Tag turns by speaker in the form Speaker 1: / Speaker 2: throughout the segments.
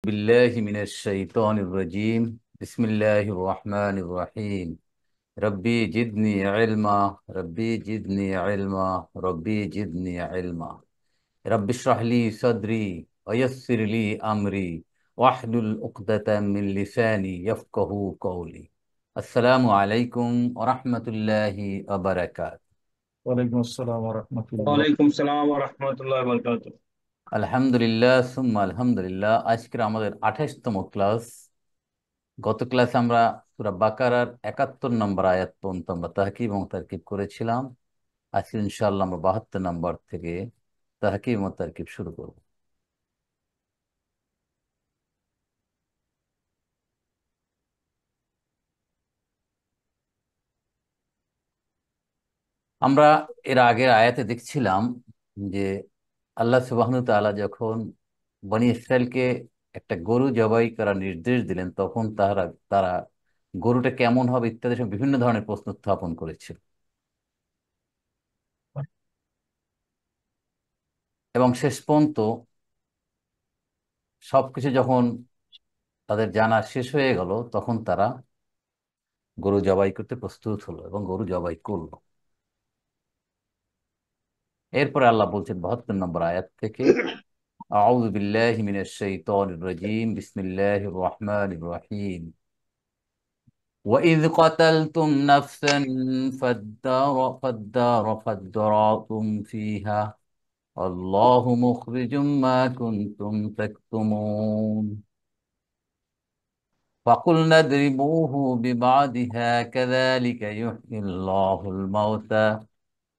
Speaker 1: بالله من الشيطان الرجيم. بسم الله الرحمن الرحيم. ربي جدني علما. ربي جدني علما. ربي جدني علما. رب اشرح لي صدري ويسر لي أمري واحلل عقدة من لساني يفقه قولي. السلام عليكم ورحمة الله وبركاته।
Speaker 2: ওয়ালাইকুম আসসালাম রহমতুল্লাহ।
Speaker 3: ওয়ালাইকুম সালাম ওয়া রাহমাতুল্লাহি ওয়া বারাকাতুহু।
Speaker 1: আলহামদুলিল্লাহ সুম্মা আলহামদুলিল্লাহ। আজকের আমাদের 28তম ক্লাস। গত ক্লাসে আমরা সূরা বাকারার 71 নম্বর আয়াত পর্যন্ত আমরা তাহকিম এবং তারকিব করেছিলাম। আজকে ইনশাআল্লাহ আমরা 72 নম্বর থেকে তাহকিম এবং তারকিব শুরু করব। আমরা এর আগের আয়াতে দেখছিলাম যে আল্লাহ সুবহানাহু ওয়া তাআলা যখন বনি ইসরায়েলকে একটা গরু জবাই করার নির্দেশ দিলেন, তখন তারা তারা গরুটা কেমন হবে ইত্যাদি সব বিভিন্ন ধরনের প্রশ্ন উত্থাপন করেছিল। এবং শেষ পর্যন্ত সবকিছু যখন তাদের জানা শেষ হয়ে গেল, তখন তারা গরু জবাই করতে প্রস্তুত হলো এবং গরু জবাই করলো। এরপরে আল্লাহ বলছেন 72 নম্বর আয়াত থেকে, আউযু বিল্লাহি মিনাশ শাইতানির রাজীম, বিসমিল্লাহির রহমানির রহিম। وَإِذْ قَتَلْتُمْ نَفْسًا فَادَّارَأْتُمْ فِيهَا والله مخرج ما كنتم تكتمون فقلنا اضربوه ببعضها كذلك يحيي الله الموتى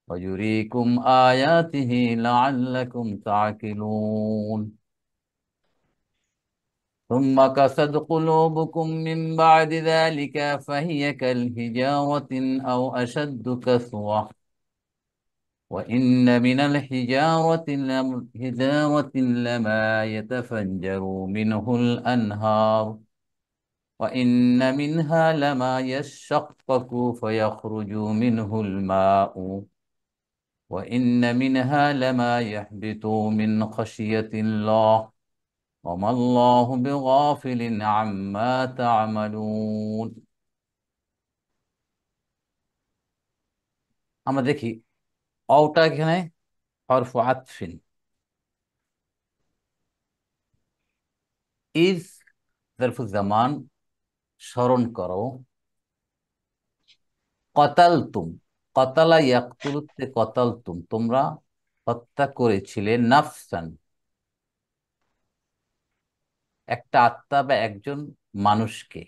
Speaker 1: ويريكم آياته لعلكم تعقلون ثم قست قلوبكم من بعد ذلك فهي كالحجارة أو أشد قسوة وإن من الحجارة لما يتفجر منه الأنهار وإن منها لما يشقق فيخرج منه الماء وإن منها لما يهبط من خشية الله وما الله بغافل عما تعملون। আমরা দেখি অওটা এখানে হরফ আতফিন। ইজ জারফু জামান, স্মরণ করো। কতালতুম, কতালা ইয়াকতুলুতে কতালতুম, তোমরা হত্যা করেছিলে। নাফসান, একটা আত্মা বা একজন মানুষকে।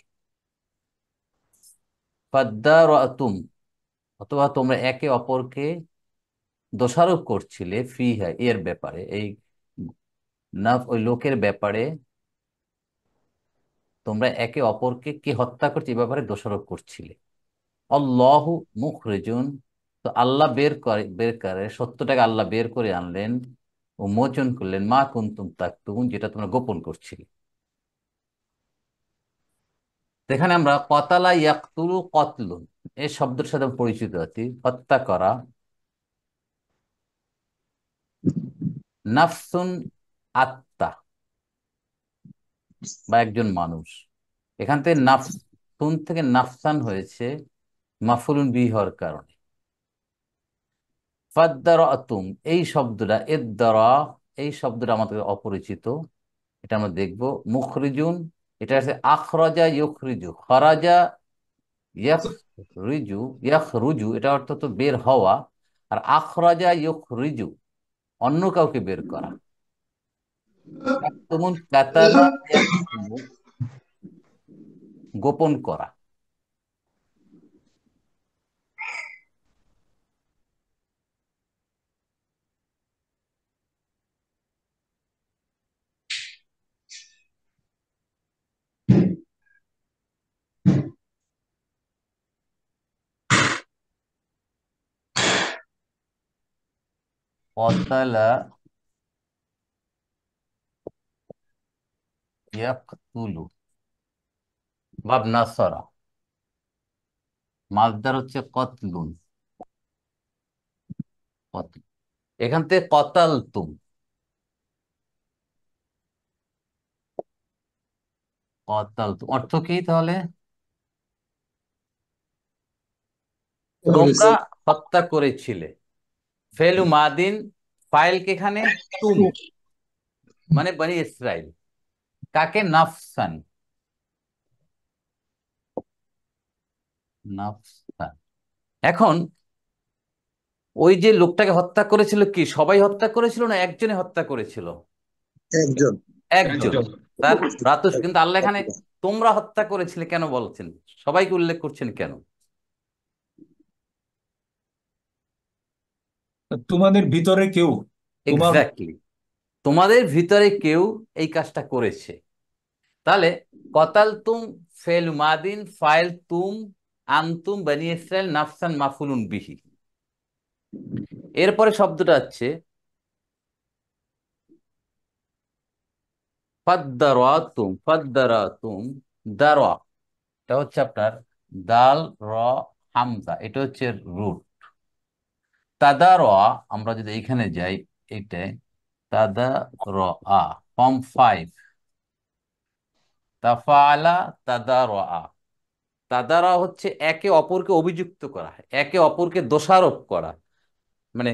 Speaker 1: ফাদ্দারাতুম, অথবা তোমরা একে অপরকে দোষারোপ করছিলে। ফিহা, এর ব্যাপারে, এই ওই লোকের ব্যাপারে তোমরা একে অপরকে কে হত্যা করছে এই ব্যাপারে দোষারোপ করছিলে। আল্লাহু মুখরিজুন, তো আল্লাহ বের করে সত্যটাকে আল্লাহ বের করে আনলেন ও মোচন করলেন। মা কুনতুম তাকতুমুন, যেটা তোমরা গোপন করছিলে। তো এখানে আমরা কতালা ইয়াকতুলু কতলুন এই শব্দের সাথে পরিচিত আছি, হত্যা করা। নাফসুন, আত্মা বা একজন মানুষ। এখান থেকে নাফসুন থেকে নাফসান হয়েছে মাফুলুন বিহি হওয়ার কারণে। ফাদ্দারাতুম, এই শব্দটা এদ্দারা, এই শব্দটা আমাদের অপরিচিত, এটা আমরা দেখব। মুখরিজুন, এটা আছে আখরাজা ইউখরিজু, খরাজা ইয়াখরিজু, ইয়াখরুজু এটা অর্থ তো বের হওয়া। আর আখরাজা ইউখরিজু অন্য কাউকে বের করা। তুমুন কাতালা ইয়াকতুমু, গোপন করা। কতালা ইয়াকতুলু, বাব নাসরা, মাসদার হচ্ছে কতলুন, কতল। এখান থেকে কতাল তুম, কতাল অর্থ কি তাহলে?
Speaker 4: করেছে।
Speaker 1: তোমরা হত্যা করেছিলে। ফেলু মাদিন, ফাইল এখানে তুম, মানে বনি ইসরাইল। কাকে? নাফসান, নাফসান। এখন ওই যে লোকটাকে হত্যা করেছিল, কি সবাই হত্যা করেছিল না একজনে হত্যা করেছিল?
Speaker 4: একজন।
Speaker 1: একজন।
Speaker 3: একজন।
Speaker 1: তার ভ্রাতুষ। কিন্তু আল্লাহ এখানে তোমরা হত্যা করেছিলে কেন বলছেন? সবাইকে উল্লেখ করছেন কেন?
Speaker 2: তোমাদের ভিতরে কেউ, তোমার
Speaker 1: এক্স্যাক্টলি, তোমাদের ভিতরে কেউ এই কাজটা করেছে। তাহলে কতাল তুম ফেল মাদিন, ফাইল তুম, আনতুম বনি ইসরাইল, নাফসান মাফুলুন বিহি। এরপরে শব্দটা হচ্ছে ফাদ্দারাতুম, ফাদ্দারাতুম, দারা, এটা হচ্ছে আপনার দাল র হামজা, এটা হচ্ছে রুট। তাদার, আমরা যদি এখানে যাই, এইটাই তাদা র আ, ফর্ম 5, তাফাআলা তাদার আ। তাদারা হচ্ছে একে অপরকে অভিযুক্ত করা, একে অপরকে দোষারোপ করা। মানে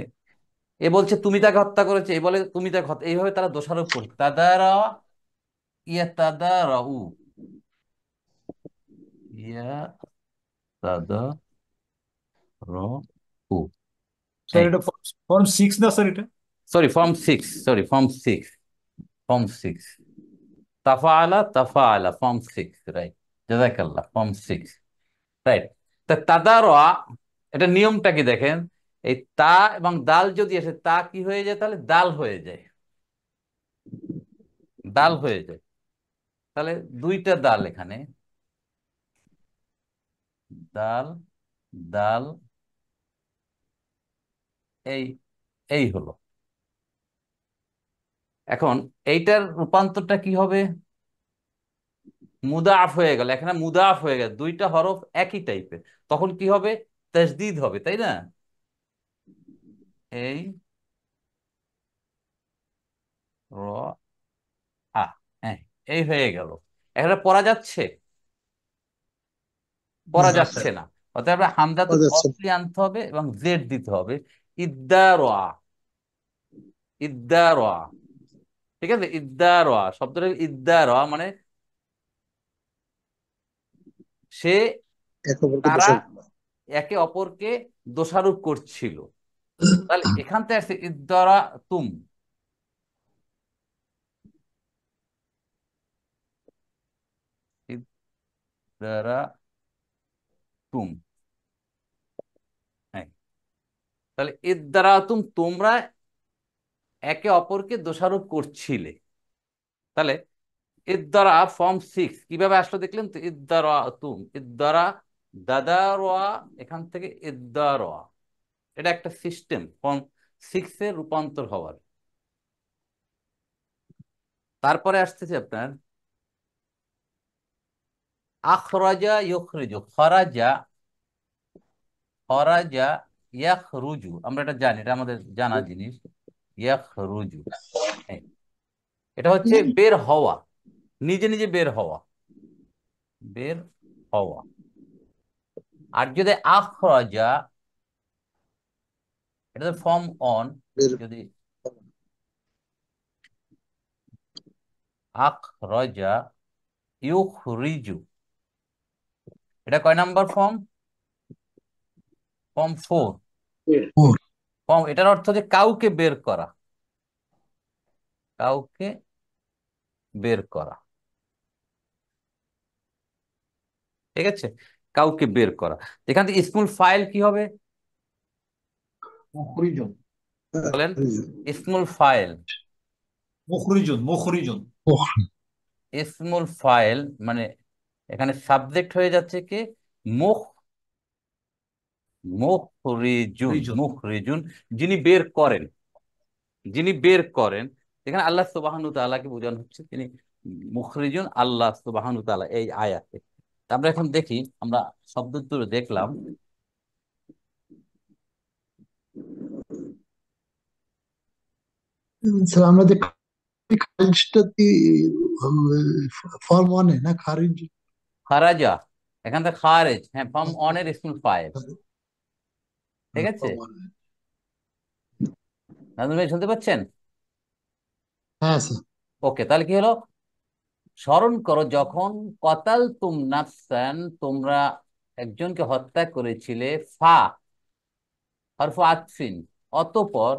Speaker 1: এ বলছে তুমি তাকে হত্যা করেছে, এ বলে তুমি তাকে হত্যা, এইভাবে তারা দোষারোপ করছে। তাদারা, ইয়া তাদারাউ, ইয়া তাদারু।
Speaker 2: স্যার
Speaker 1: এই
Speaker 2: এটা ফর্ম 6 না স্যার এটা?
Speaker 1: Sorry, form 6, sorry form 6, form 6। তাফাআলা তাফাআলা, ফর্ম 6, রাইট। জাযাকাল্লাহ, ফর্ম 6, রাইট। তা তাদারুআ, এটা নিয়মটা কি দেখেন, এই তা এবং দাল যদি আসে, তা কি হয়ে যায় তাহলে দাল হয়ে যায়, দাল হয়ে যায়। তাহলে দুইটা দাল এখানে, দাল, দাল, এই এই হলো। এখন এইটার রূপান্তরটা কি হবে? মুদাফ হয়ে গেল, এখানে মুদাফ হয়ে গেল, দুইটা হরফ একই টাইপের, তখন কি হবে? তাসদীদ হবে, তাই না? এই র আ, হ্যাঁ, এই হয়ে গেল। এখানে পড়া যাচ্ছে? পড়া
Speaker 4: না,
Speaker 3: না
Speaker 1: যাচ্ছে
Speaker 3: স্যার।
Speaker 1: না। অতএব আমরা হামজাতুল
Speaker 4: যাচ্ছে না।
Speaker 1: ওয়াসলি আনতে হবে এবং জেড দিতে হবে। ইদ্দারা, ইদ্দারা, ঠিক আছে? ইদ্দারা শব্দটা, ইদ্দারা মানে সে,
Speaker 4: এক অপরকে
Speaker 1: তারা
Speaker 4: দোষারোপ করা।
Speaker 1: একে অপরকে দোষারোপ করছিল। তাহলে এখান থেকে আসছে ইদ্দারা তুম, ইদ্দারা তুম, হ্যাঁ। তাহলে ইদ্দারা তুম, তোমরা একে অপরকে দোষারোপ করছিলে। তাহলে ইদ্দারা ফর্ম 6 কিভাবে আসলো দেখলেন তো? ইদ্দারা তুম, ইদ্দারা, দাদারা, এখান থেকে ইদ্দারা। এটা একটা সিস্টেম ফর্ম 6 এর রূপান্তর হওয়ার। তারপরে আসতেছে আপনার আখরাজা ইউখরিজু, খরাজা, খরাজা ইয়াখরুজু, আমরা এটা জানি, এটা আমাদের জানা জিনিস। ইয়াখরুজু, হ্যাঁ, এটা হচ্ছে বের হওয়া, নিজে নিজে বের হওয়া, বের হওয়া। আর যদি আখরাজা, এটা ফর্ম অন,
Speaker 4: বের
Speaker 1: যদি আখরাজা ইউখরিজু, এটা কয় নাম্বার ফর্ম? ফর্ম 4। ফর্ম, এটার অর্থ যে কাউকে বের করা, কাউকে বের করা, ঠিক আছে? কাউকে বের করা। এখান থেকে ইসমুল ফাইল কি হবে
Speaker 2: মুখরিজন,
Speaker 1: বলেন? ইসমুল ফাইল,
Speaker 2: মুখরিজন, মুখরিজন।
Speaker 1: ইসমুল ফাইল মানে এখানে সাবজেক্ট হয়ে যাচ্ছে কি? মুখ, মুখরিজুন,
Speaker 2: রিজন।
Speaker 1: মুখরিজুন, যিনি বের করেন, যিনি বের করেন। এখানে আল্লাহ সুবহানাহু ওয়া তাআলাকে বোঝানো হচ্ছে তিনি মুখরিজুন, আল্লাহ সুবহানাহু ওয়া তাআলা এই আয়াতে। তা আমরা এখন দেখি, আমরা শব্দ দেখলাম।
Speaker 4: স্যার আমরা যে খারিজটা কি ফর্ম ওয়ানে না খারিজ?
Speaker 1: খারাজা, এখান থেকে খারেজ, হ্যাঁ, ফর্ম অনের ইসমুল ফাইল। ঠিক আছে,
Speaker 4: ফর্ম ওয়ানে।
Speaker 1: নাজমুল ভাই শুনতে পাচ্ছেন?
Speaker 4: হ্যাঁ স্যার।
Speaker 1: ওকে, তাহলে কি হলো, স্মরণ করো যখন কতাল তুম নাফসান, তোমরা একজনকে হত্যা করেছিলে, ফা হরফ আতফিন, অতঃপর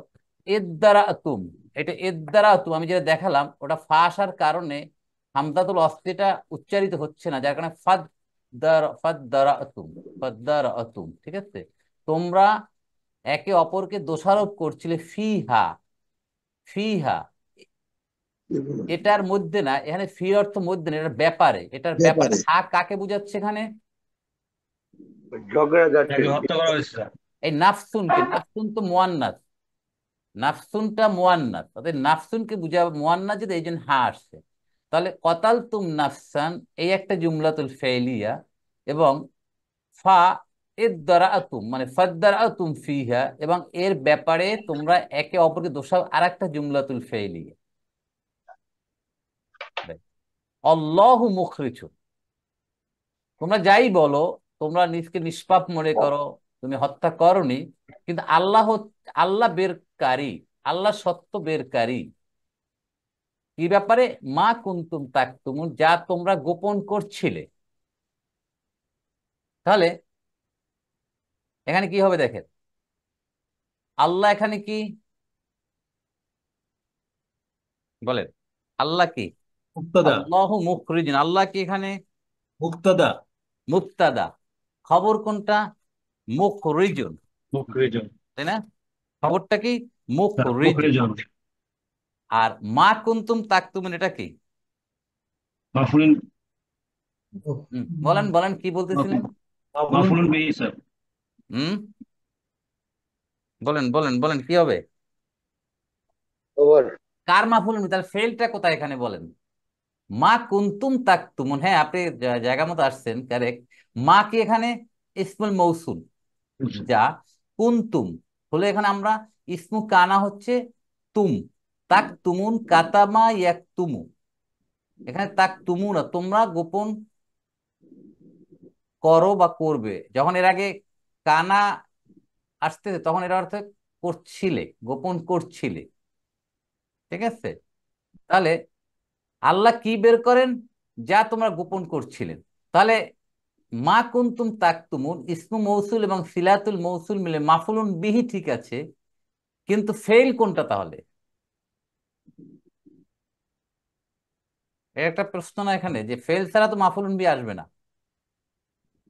Speaker 1: ইদ্দারাতুম, এটা ইদ্দারাতুম আমি যেটা দেখালাম ওটা ফা আসার কারণে হামজাতুল অস্লিটা উচ্চারিত হচ্ছে না, যার কারণে ফাদ্দারাতুম, ফাদ্দারাতুম, ঠিক আছে। তোমরা একে অপরকে দোষারোপ করছিলে, ফিহা, ফিহা, এটার মধ্যে না, এখানে ফি অর্থ মধ্যে না, এটার ব্যাপারে, এটার ব্যাপারে।
Speaker 4: ব্যাপারে।
Speaker 1: হা কাকে বোঝাচ্ছে এখানে?
Speaker 3: যাকে হত্যা করা হয়েছে স্যার।
Speaker 1: এই নাফসুনকে, নাফসুন তো মুয়ান্নাস, নাফসুনটা মুয়ান্নাস, অর্থাৎ নাফসুনকে বুঝাবে মুয়ান্নাস, যদি এই জন্য হা আসছে। তাহলে কতাল তুম নাফসান এই একটা জুমলাতুল ফেলিয়া, এবং ফা ইদ্দারাতুম মানে ফাদ্দারাতুম ফিহা, এবং এর ব্যাপারে তোমরা একে অপরকে দোষাও, আর একটা জুমলাতুল ফেলিয়া। আল্লাহু মুখরিজুন, তোমরা যাই বলো, তোমরা নিজকে নিষ্পাপ মনে করো, তুমি হত্যা করনি, কিন্তু আল্লাহ বেরকারী, আল্লাহ সত্য বেরকারী। কি ব্যাপারে? মা কুনতুম তাকতুমুন, যা তোমরা গোপন করছিলে। তাহলে এখানে কি হবে দেখেন, আল্লাহ এখানে কি বলেন, আল্লাহ কি?
Speaker 2: মুক্তাদা।
Speaker 1: আল্লাহু মুখরিজুন, আল্লাহ কি এখানে
Speaker 2: মুক্তাদা।
Speaker 1: মুবতাদা, খবর কোনটা? মুখরিজুন,
Speaker 3: মুখরিজন।
Speaker 1: তাই না? খবরটা কি? মুখরিজুন।
Speaker 3: মুখরিজন।
Speaker 1: আর মা কুনতুম তাকতুমুন এটা কি?
Speaker 3: মাফুলুন।
Speaker 1: বলেন বলেন, কি বলতেছিলেন?
Speaker 3: মাফুলুন বিহি স্যার।
Speaker 1: হুম, বলেন বলেন বলেন, কি হবে?
Speaker 4: খবর।
Speaker 1: কার মাফুল? তাহলে ফেলটা কোথায় এখানে বলেন? মা কুনতুম তাকতুমুন, হ্যাঁ, আপনি জায়গা মতো আসছেন, কারেক্ট। মা কি এখানে ইসমুল মৌসুল, যা কুনতুম হলো এখানে আমরা ইসমু কানা হচ্ছে তুম, তাকতুমুন কাতামা ইয়াকতুমু, এখানে তাকতুমু না, তোমরা গোপন করো বা করবে। যখন এর আগে কানা আসতেছে তখন এর অর্থ করছিলে, গোপন করছিলে, ঠিক আছে। তাহলে আল্লাহ কি বের করেন? যা তোমরা গোপন করছিলেন। তাহলে মা কুনতুম তাকতুমুন ইসমু মৌসুল এবং সিলাতুল মৌসুল মিলে মাফুলুন বিহি, ঠিক আছে, কিন্তু ফেল কোনটা তাহলে? এর একটা প্রশ্ন না এখানে, যে ফেল ছাড়া তো মাফুলুন বিহি আসবে না।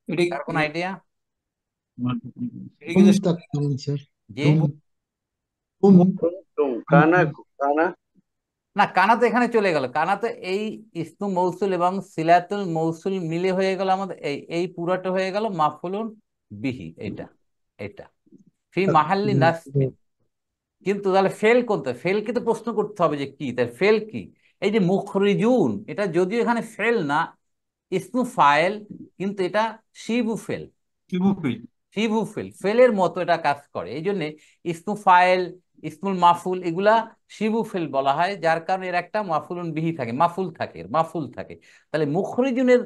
Speaker 2: এটা
Speaker 1: তার কোন আইডিয়া?
Speaker 2: এটা কি
Speaker 4: তুম
Speaker 2: যে
Speaker 4: তাকতুম স্যার।
Speaker 1: যে
Speaker 4: তুম। তুম।
Speaker 5: কানা কানা
Speaker 1: না, কানা তো এখানে চলে গেল, কানা তো এই ইসমু মৌসুল এবং সিলাতুল মৌসুল মিলে হয়ে গেল আমাদের, এই এই পুরাটা হয়ে গেল মাফুলুন বিহি, এটা এটা ফি মাহাল্লি নাসবিন। কিন্তু তাহলে ফেল কোনটা? ফেলকে তো প্রশ্ন করতে হবে যে কি, তাই ফেল কি? এই যে মুখরিজুন, এটা যদিও এখানে ফেল না, ইসমু ফাইল, কিন্তু এটা শিবু ফেল,
Speaker 2: কিবুকি?
Speaker 1: শিবু ফেল, ফেলের মতো এটা কাজ করে। এই জন্য ইসমু ফাইল, ইসমুল মাফুল, এগুলা শিবু ফেল বলা হয়, যার কারণে এর একটা মাফুলুন বিহি থাকে, মাফুল থাকে, এর মাফুল থাকে। তাহলে মুখরিজুনের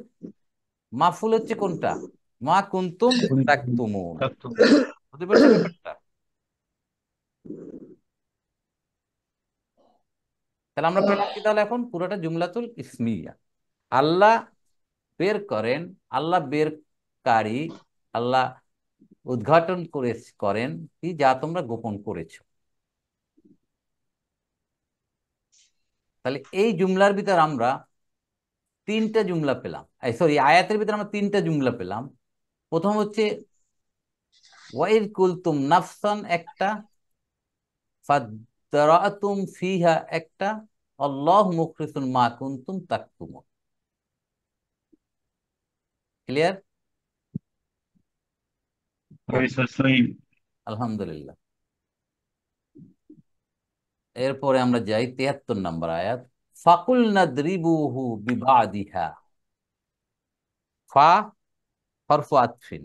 Speaker 1: মাফুল হচ্ছে কোনটা? মা কুনতুম তাকতুমুন। বুঝতে পারছেন ব্যাপারটা? তাহলে আমরা পেলাম কি তাহলে এখন পুরোটা জুমলাতুল ইসমিয়া। আল্লাহ বের করেন, আল্লাহ বেরকারী, আল্লাহ উদ্ঘাটন করেন কি, যা তোমরা গোপন করেছো। তাহলে এই জুমলার ভিতর আমরা তিনটা জুমলা পেলাম, সরি, আয়াতের ভিতর আমরা তিনটা জুমলা পেলাম। প্রথম হচ্ছে ওয়াইদ কুলতুম নাফসান একটা, ফাদরাতুম ফিহা একটা, আল্লাহ মুখরিজুন মা কুনতুম তাকতুমুন। ক্লিয়ার? আলহামদুলিল্লাহ। এরপরে আমরা যাই 73 নম্বর আয়াত, ফাকুল নাদরিবুহু বিবাদিহা, ফা হরফু আতফিন,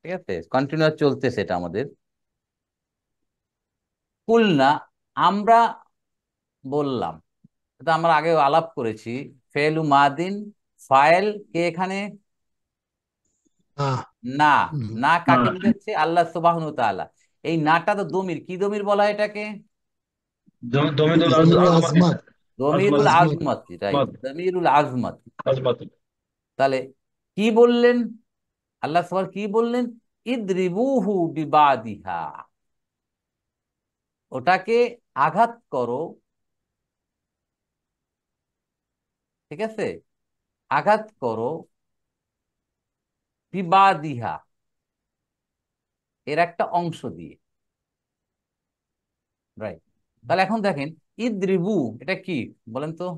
Speaker 1: ঠিক আছে, কন্টিনিউয়াস চলতেছে এটা আমাদের। কুলনা আমরা বললাম, এটা আমরা আগে আলাপ করেছি। ফেলু মাদিন, ফাইল কে এখানে?
Speaker 4: আহ
Speaker 1: না।
Speaker 4: হুম,
Speaker 1: না
Speaker 3: না
Speaker 1: কাকে বুঝাচ্ছে? আল্লাহ সুবহানাহু ওয়া তাআলা। এই নাটা তো দমির, কি দমির বলা হয় এটাকে?
Speaker 3: দমিদুল
Speaker 4: জমিরুল
Speaker 3: আজমাতি
Speaker 4: আজমাত
Speaker 3: স্যার।
Speaker 1: দমিরুল
Speaker 3: আজমাতি
Speaker 4: আজমাত
Speaker 1: আজমতি, রাইট,
Speaker 3: আজমাতি
Speaker 1: দমিরুল আজমতি।
Speaker 3: আজমাতি।
Speaker 1: তাহলে কি বললেন আল্লাহ সুবহান, কি বললেন? ইদরিবুহু বিবাদিহা, ওটাকে আঘাত করো, ঠিক আছে, আঘাত করো, বিবাদিহা, এর একটা অংশ দিয়ে, রাইট। তাহলে এখন দেখেন, ইদরিবু এটা কি বলেন তো?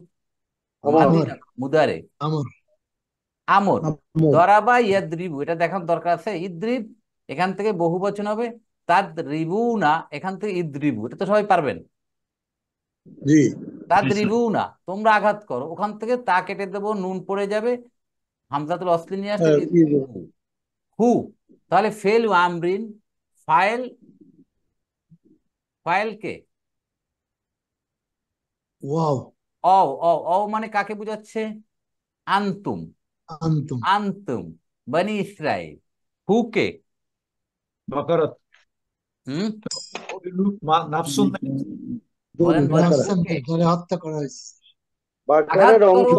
Speaker 5: আমর
Speaker 1: মাদি
Speaker 4: আমর
Speaker 1: না মুদারে?
Speaker 4: আমর
Speaker 1: আমর।
Speaker 4: আমর
Speaker 1: দরাবা ইয়াদরিবু, এটা দেখার দরকার আছে। ইদ্রিব এখান থেকে বহু বচন হবে, তাদরিবু না এখান থেকে ইদ্রিবু, এটা তো সবাই পারবেন।
Speaker 4: জি
Speaker 3: জি স্যার।
Speaker 1: তাদরিবু না, তোমরা আঘাত করো, ওখান থেকে তা কেটে দেবো, নুন পড়ে যাবে, হামজাতুল অসলি নিয়ে আসলে ইদ্রিবু। হু, তাহলে ফেল আমরিন, ফাইল, ফাইল কে?
Speaker 4: ওয়াও
Speaker 1: অ, অ, অ মানে কাকে বোঝাচ্ছে? আনতুম,
Speaker 4: আনতুম
Speaker 1: আনতুম বনি ইসরাইল। হু কে?
Speaker 2: বাকারাত।
Speaker 1: হুম,
Speaker 2: নাফসুন নাকি?
Speaker 1: বলেন বলেন, হু
Speaker 4: নাফসান
Speaker 1: কে?
Speaker 4: যারা হত্যা করা হয়েছে
Speaker 1: আঘাত
Speaker 5: বাকারের
Speaker 1: করো
Speaker 5: অংশ,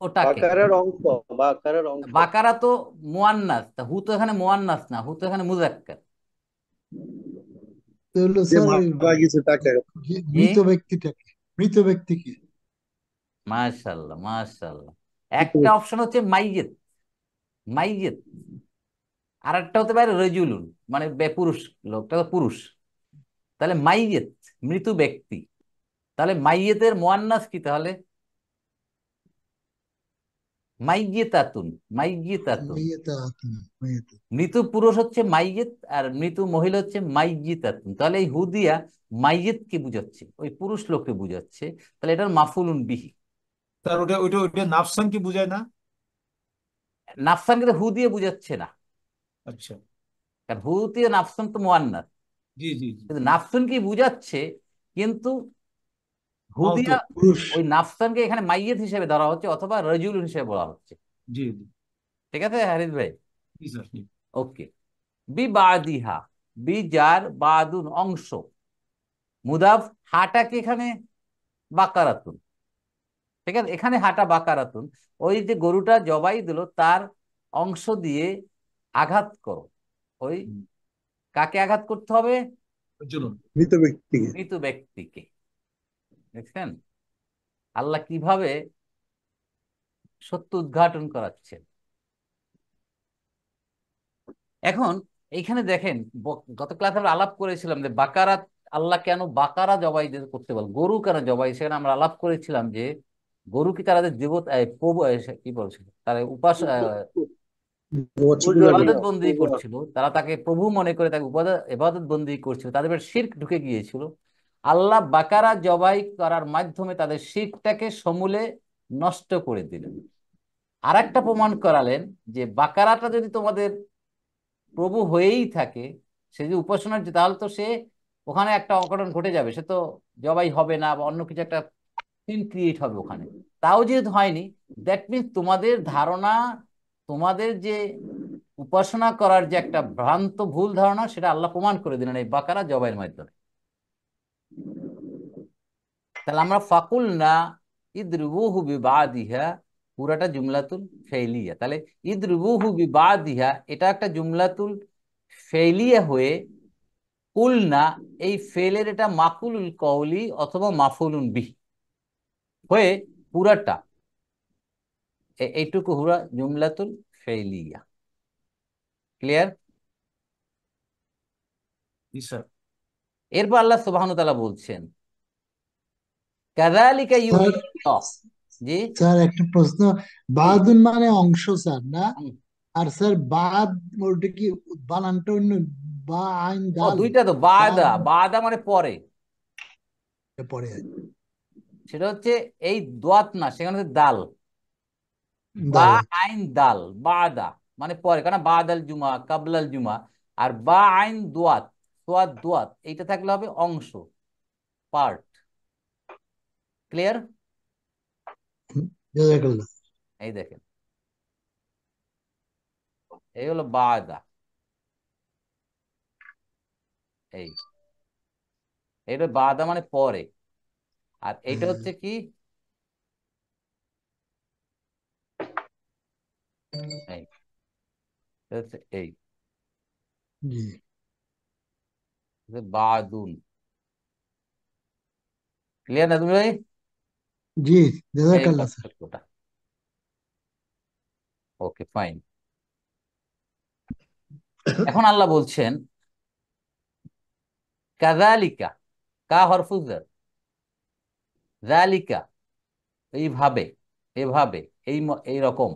Speaker 1: ওটাকে।
Speaker 5: বাকারের অংশ, বাকারের অংশ।
Speaker 1: বাকারা তো মুয়ান্নাস, তা হু তো এখানে মুয়ান্নাস না, হু তো এখানে মুজাক্কার।
Speaker 4: তো হলো
Speaker 5: যে
Speaker 4: স্যার
Speaker 5: মারা গেছে তাকে।
Speaker 1: জি,
Speaker 4: মৃত ব্যক্তিটাকে, মৃত ব্যক্তিকে
Speaker 1: মাশাআল্লাহ মাশাআল্লাহ। একটা অপশন হচ্ছে মাইয়িত, মাইয়িত। আর একটা হতে পারে রজুলুন, মানে পুরুষ, লোকটা তো পুরুষ। তাহলে মাইয়িত মৃত ব্যক্তি। তাহলে মাইয়িতের মুয়ান্নাস কি তাহলে? মাইয়িতাতুন, মাইয়িতাতুন।
Speaker 4: মাইয়াত
Speaker 1: মৃত পুরুষ হচ্ছে মাইয়িত, আর মৃত মহিলা হচ্ছে মাইয়িতাতুন। তাহলে এই হুদিয়া মাইয়িতকে বুঝাচ্ছে, ওই পুরুষ লোককে বুঝাচ্ছে। তাহলে এটার মাফুলুন বিহি।
Speaker 2: স্যার ওটা ওইটা ওইটা নাফসান কি বুঝায় না?
Speaker 1: নাফসান কিন্তু হু দিয়ে বুঝাচ্ছে না,
Speaker 2: আচ্ছা।
Speaker 1: কারণ হু দিয়ে নাফসান তো মুয়ান্নাস।
Speaker 2: জি জি জি।
Speaker 1: কিন্তু নাফসান কি বুঝাচ্ছে, কিন্তু হু দিয়া
Speaker 2: মাউতুর।
Speaker 4: পুরুষ
Speaker 1: ওই নাফসানকে এখানে মাইয়িত হিসেবে ধরা হচ্ছে, অথবা রজুল হিসেবে বলা হচ্ছে।
Speaker 2: জি জি
Speaker 1: ঠিক আছে হারিস ভাই?
Speaker 2: জি স্যার জি।
Speaker 1: ওকে। বি বাদিহা, বি যার, বাদুন অংশ, মুদাফ, হাটা কি এখানে? বাকারাতুন। ঠিক আছে, এখানে হাটা বাকারাতুন। ওই যে গরুটা জবাই দিল তার অংশ দিয়ে আঘাত করো। ওই
Speaker 2: হুম,
Speaker 1: কাকে আঘাত করতে হবে?
Speaker 2: চলুন।
Speaker 4: মৃত ব্যক্তিকে
Speaker 1: মৃত ব্যক্তিকে। দেখছেন আল্লাহ কিভাবে সত্য উদ্ঘাটন করাচ্ছেন। এখন এইখানে দেখেন, গত ক্লাসে আমরা আলাপ করেছিলাম যে বাকারা, আল্লাহ কেন বাকারা জবাই করতে বল, গরু কেন জবাই, সেখানে আমরা আলাপ করেছিলাম যে গরু কি তারা দেবতা, প্রভু, কি বলছিল, তারা উপাস, ইবাদত
Speaker 5: পূজনীয়,
Speaker 1: বন্দী
Speaker 5: পূজা।
Speaker 1: করছিল, তারা তাকে প্রভু মনে করে তাকে ইবাদত বন্দী করছিল, তাদের শিরক ঢুকে গিয়েছিল। আল্লাহ বাকারা জবাই করার মাধ্যমে তাদের শিরকটাকে সমূলে নষ্ট করে দিলেন। আর একটা প্রমাণ করালেন যে বাকারাটা যদি তোমাদের প্রভু হয়েই থাকে, সে যে উপাসনার, তাহলে তো সে ওখানে একটা অঘটন ঘটে যাবে, সে তো জবাই হবে না, বা অন্য কিছু একটা সিন ক্রিয়েট হবে ওখানে। তাও যেহেতু হয়নি, দ্যাট মিনস তোমাদের ধারণা, তোমাদের যে উপাসনা করার যে একটা ভ্রান্ত ভুল ধারণা, সেটা আল্লাহ প্রমাণ করে দিলেন এই বাকারা জবাইয়ের মাধ্যমে। তাহলে আমরা ফাকুল না ইদরিবুহু বিবাদিহা, পুরাটা জুমলাতুল ফেইলিয়া। তাহলে ইদরিবুহু বিবাদিহা এটা একটা জুমলাতুল ফেইলিয়া হয়ে, কুল না এই ফেলের এটা মাকুলুল কওলি অথবা মাফুলুন বিহি হয়ে পুরাটা এইটুকু হুরা জুমলাতুল ফেইলিয়া। ক্লিয়ার?
Speaker 2: জি স্যার।
Speaker 1: এরপর আল্লাহ সুবহানাহু ওয়া তাআলা বলছেন কাযালিকা
Speaker 4: স্যার
Speaker 1: ইউহিল্লাহ। জি,
Speaker 4: স্যার একটা প্রশ্ন,
Speaker 1: জি।
Speaker 4: বাদুন মানে অংশ স্যার না?
Speaker 1: হুম।
Speaker 4: আর স্যার বাদ ওটা কি বানানটা অন্য? বা আইন
Speaker 1: ও
Speaker 4: দাল
Speaker 1: দুইটা তো,
Speaker 4: বাদ
Speaker 1: বাদা, বাদা মানে পরে,
Speaker 4: পরে
Speaker 1: সেটা হচ্ছে এই দোয়াত না, সেখানে হচ্ছে দাল, বা
Speaker 4: দাল
Speaker 1: আইন দাল, বাদা মানে পরে, কারণ বাদাল জুমা, কাবলাল জুমা। আর বা আইন দোয়াত, সোয়াদ দোয়াত, এইটা থাকলে হবে অংশ, পার্ট। ক্লিয়ার?
Speaker 4: জাযাকাল্লাহ।
Speaker 1: এই দেখেন, এই হলো বাদা। এই এটা বাদা মানে পরে, আর এইটা
Speaker 4: হ্যাঁ,
Speaker 1: হচ্ছে কি, এই এটা হচ্ছে এই
Speaker 4: জি
Speaker 1: বাদুন। ক্লিয়ার না তুমি ভাই?
Speaker 4: জি,
Speaker 1: এই
Speaker 4: জাযাকাল্লাহ স্যার।
Speaker 1: পার্থক্যটা। Okay fine. এখন আল্লাহ বলছেন কাযালিকা, কা হরফু জার, যালিকা এইভাবে, এভাবে, এই রকম,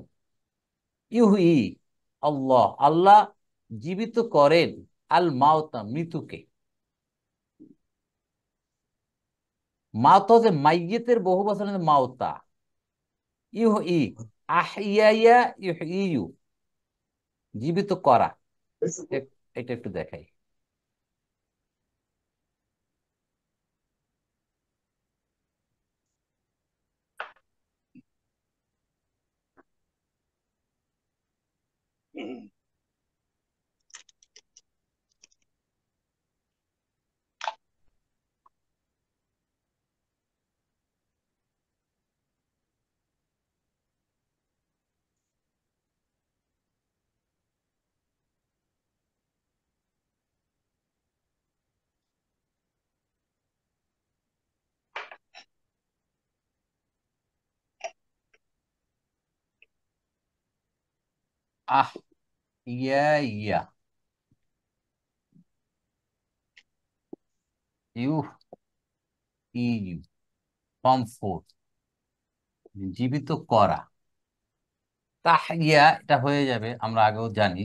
Speaker 1: ইউহি আল্লাহ, আল্লাহ জীবিত করেন আল মাউতা মৃত্যুকে। মাউতা হচ্ছে মাইয়িতের বহু বচন হচ্ছে মাউতা। ইউহি আহিয়া, ইউহিয়ু জীবিত করা। এটা একটু দেখাই। Ah yeah you you, form four, জীবিত করা। তাহিয়া এটা হয়ে যাবে, আমরা আগেও জানি।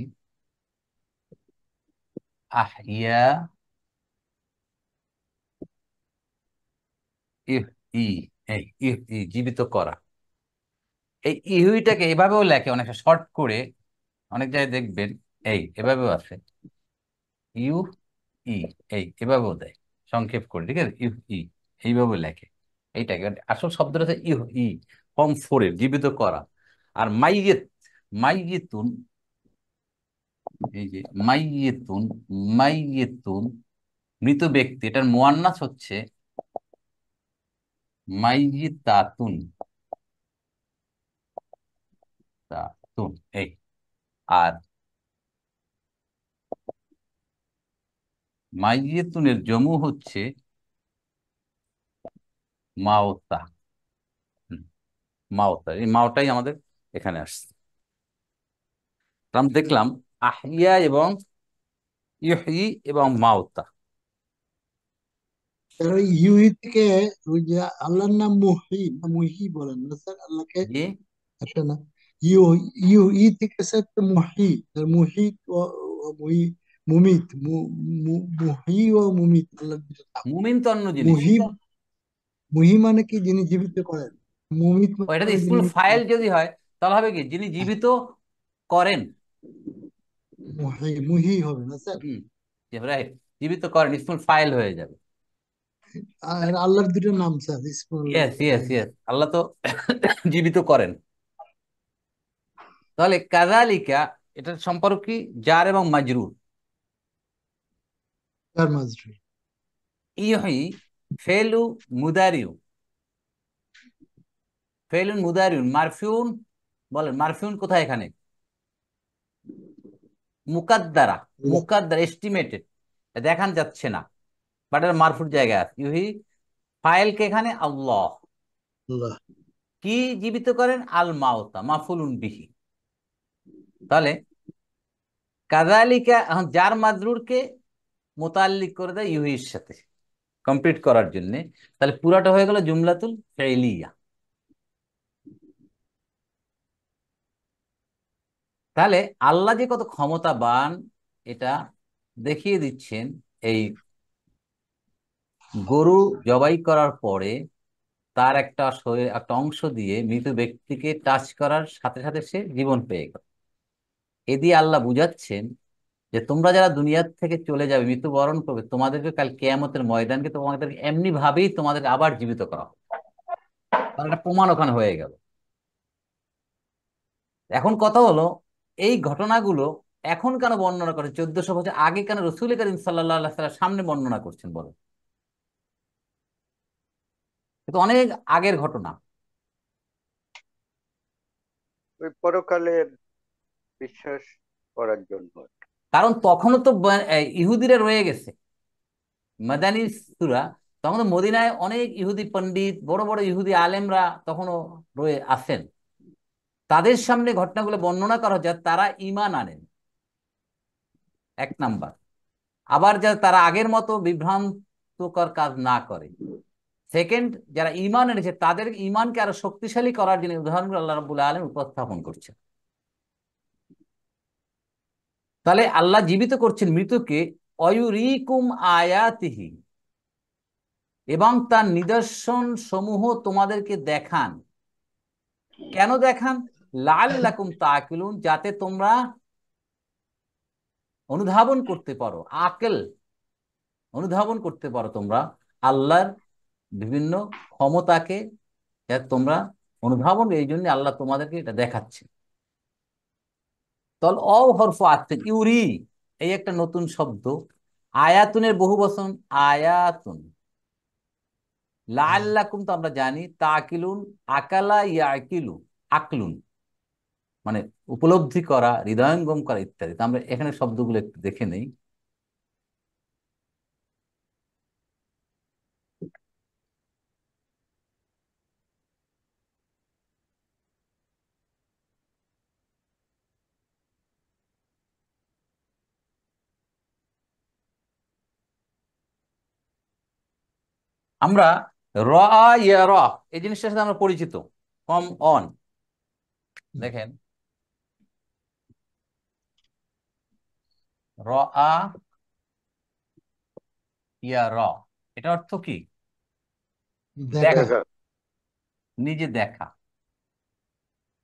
Speaker 1: আহিয়া ইহ ই, এই ইহ ই জীবিত করা। এই ইহুইটাকে এভাবেও লেখে অনেকটা শর্ট করে, অনেক জায়গায় দেখবেন এই এভাবেও আছে, ইউ ই, এই এভাবেও দেয় সংক্ষেপ করে, ঠিক আছে, ইউ ই এইভাবে লেখে। এইটাকে আসল শব্দটা হচ্ছে ইহ ই, ফর্ম ফোরের জীবিত করা। আর মাইয়েত, মাইয়েতুন, এই যে মাইয়েতুন, মাইয়েতুন মৃত ব্যক্তি, এটার মুয়ান্নাস হচ্ছে মাইয়িতাতুন, তাতুন, এই। আর মাইয়েতুনের জমু হচ্ছে মাওতা। হুম, মাওতা, এই মাওটাই আমাদের এখানে আসছে। তো আমরা দেখলাম আহিয়া এবং ইহয়ি এবং মাওতা।
Speaker 4: স্যার ওই ইউই থেকে ওই যে আল্লাহর নাম মুহি না মুহি বলেন না স্যার আল্লাহকে?
Speaker 1: জি,
Speaker 4: একটা না, ইউ ইউ ই থেকে স্যার তো মুহি, আর মুহি ও ও মুহি, মুমিত মুহি ও মুমিত আল্লাহর দুটো নাম।
Speaker 1: মুমিন তো অন্য জিনিস।
Speaker 4: মুহি, মুহি মানে কি যিনি জীবিত করেন, মুমিত
Speaker 1: ও, এটা তো
Speaker 4: মানে যিনি
Speaker 1: স্কুল
Speaker 4: মৃত্যু।
Speaker 1: ফাইল যদি হয় তাহলে হবে কি, যিনি জীবিত করেন।
Speaker 4: মুহি মুহি হবে না স্যার?
Speaker 1: হুম, রাইট, জীবিত করেন স্কুল ফাইল হয়ে যাবে।
Speaker 4: আর আল্লাহর দুটো নাম স্যার, ইসমুল
Speaker 1: ইয়েস ইয়েস
Speaker 4: ফাইল।
Speaker 1: ইয়েস, আল্লাহ তো জীবিত করেন। তাহলে কাযালিকা এটার সম্পর্ক কি, জার এবং মাজরুর।
Speaker 4: তার মাজরুর।
Speaker 1: ইহি ফেলু মুদারিউ, ফেলুন মুদারিউন মারফিউন, বলেন মারফিউন কোথায় এখানে? মুকাদ্দারা,
Speaker 4: আল্লাহ।
Speaker 1: মুকাদ্দার এস্টিমেটেড, দেখান যাচ্ছে না, বাট এর মারফুর জায়গায় আছে ইহি। ফাইল কে এখানে আল্লাহ,
Speaker 4: আল্লাহ।
Speaker 1: কি জীবিত করেন, আল মাউতা মাফুলুন বিহি। তাহলে কাযালিকা, এখন জার মাজরুরকে মুতাল্লিক করে দেয় ইউহির সাথে কমপ্লিট করার জন্য। তাহলে পুরাটা হয়ে গেল জুমলাতুল ফি'লিয়া। তাহলে আল্লাহ যে কত ক্ষমতাবান এটা দেখিয়ে দিচ্ছেন। এই গরু জবাই করার পরে তার একটা শরীর, একটা অংশ দিয়ে মৃত ব্যক্তিকে টাচ করার সাথে সাথে সে জীবন পেয়ে গেল। এ দিয়ে আল্লাহ বুঝাচ্ছেন যে তোমরা যারা দুনিয়ার থেকে চলে যাবে, মৃত্যুবরণ করবে, তোমাদেরকে কাল কিয়ামতের ময়দানকে তোমাদেরকে এমনি ভাবেই তোমাদের আবার জীবিত করা হবে। তার একটা প্রমাণ ওখানে হয়ে গেল। এখন কথা হলো, এই ঘটনাগুলো এখন কেন বর্ণনা করে, 1400 বছর আগে কেন রসুল করিম সাল্লাল্লাহু আলাইহি ওয়াসাল্লাম সামনে বর্ণনা করছেন বলো? কিন্তু অনেক আগের ঘটনা।
Speaker 5: ওই পরকালের বিশ্বাস করার জন্য।
Speaker 1: কারণ তখনও তো ইহুদিরা রয়ে গেছে মাদানী সূরা, তখন তো মদিনায় অনেক ইহুদি পণ্ডিত, বড় বড় ইহুদি আলেমরা তখনও রয়ে আছেন। তাদের সামনে ঘটনাগুলো বর্ণনা করা যায়, তারা ঈমান আনেন, এক নাম্বার। আবার যাতে তারা আগের মতো বিভ্রান্তকর কাজ না করে। সেকেন্ড, যারা ঈমান এনেছে তাদের ঈমানকে আরো শক্তিশালী করার জন্য উদাহরণগুলো আল্লাহ রাব্বুল আলামিন উপস্থাপন করছেন। তাহলে আল্লাহ জীবিত করছেন মৃতকে, অয়ুরিকুম আয়াতিহি, এবং তার নিদর্শন সমূহ তোমাদেরকে দেখান। কেন দেখান? লাআল্লাকুম তাকিলুন, যাতে তোমরা অনুধাবন করতে পারো, আকল অনুধাবন করতে পারো তোমরা আল্লাহর বিভিন্ন ক্ষমতাকে, যাতে তোমরা অনুধাবন, এই জন্য আল্লাহ তোমাদেরকে এটা দেখাচ্ছে। তল অ হরফ আত্ম ইউরি, এই একটা নতুন শব্দ। আয়াতুনের বহু বচন আয়াতুন। লাআল্লাকুম তো আমরা জানি, তাকিলুন, আকালা ইয়াকিলু, আকলুন মানে উপলব্ধি করা, হৃদয়ঙ্গম করা ইত্যাদি। তো আমরা এখানে শব্দগুলো একটু দেখে নেই। আমরা র আ ইয়া র, এই জিনিসটার সাথে আমরা পরিচিত, কম অন। দেখেন, র আ ইয়া র, এটা অর্থ কি?
Speaker 4: দেখা।
Speaker 1: দেখা, নিজে দেখা,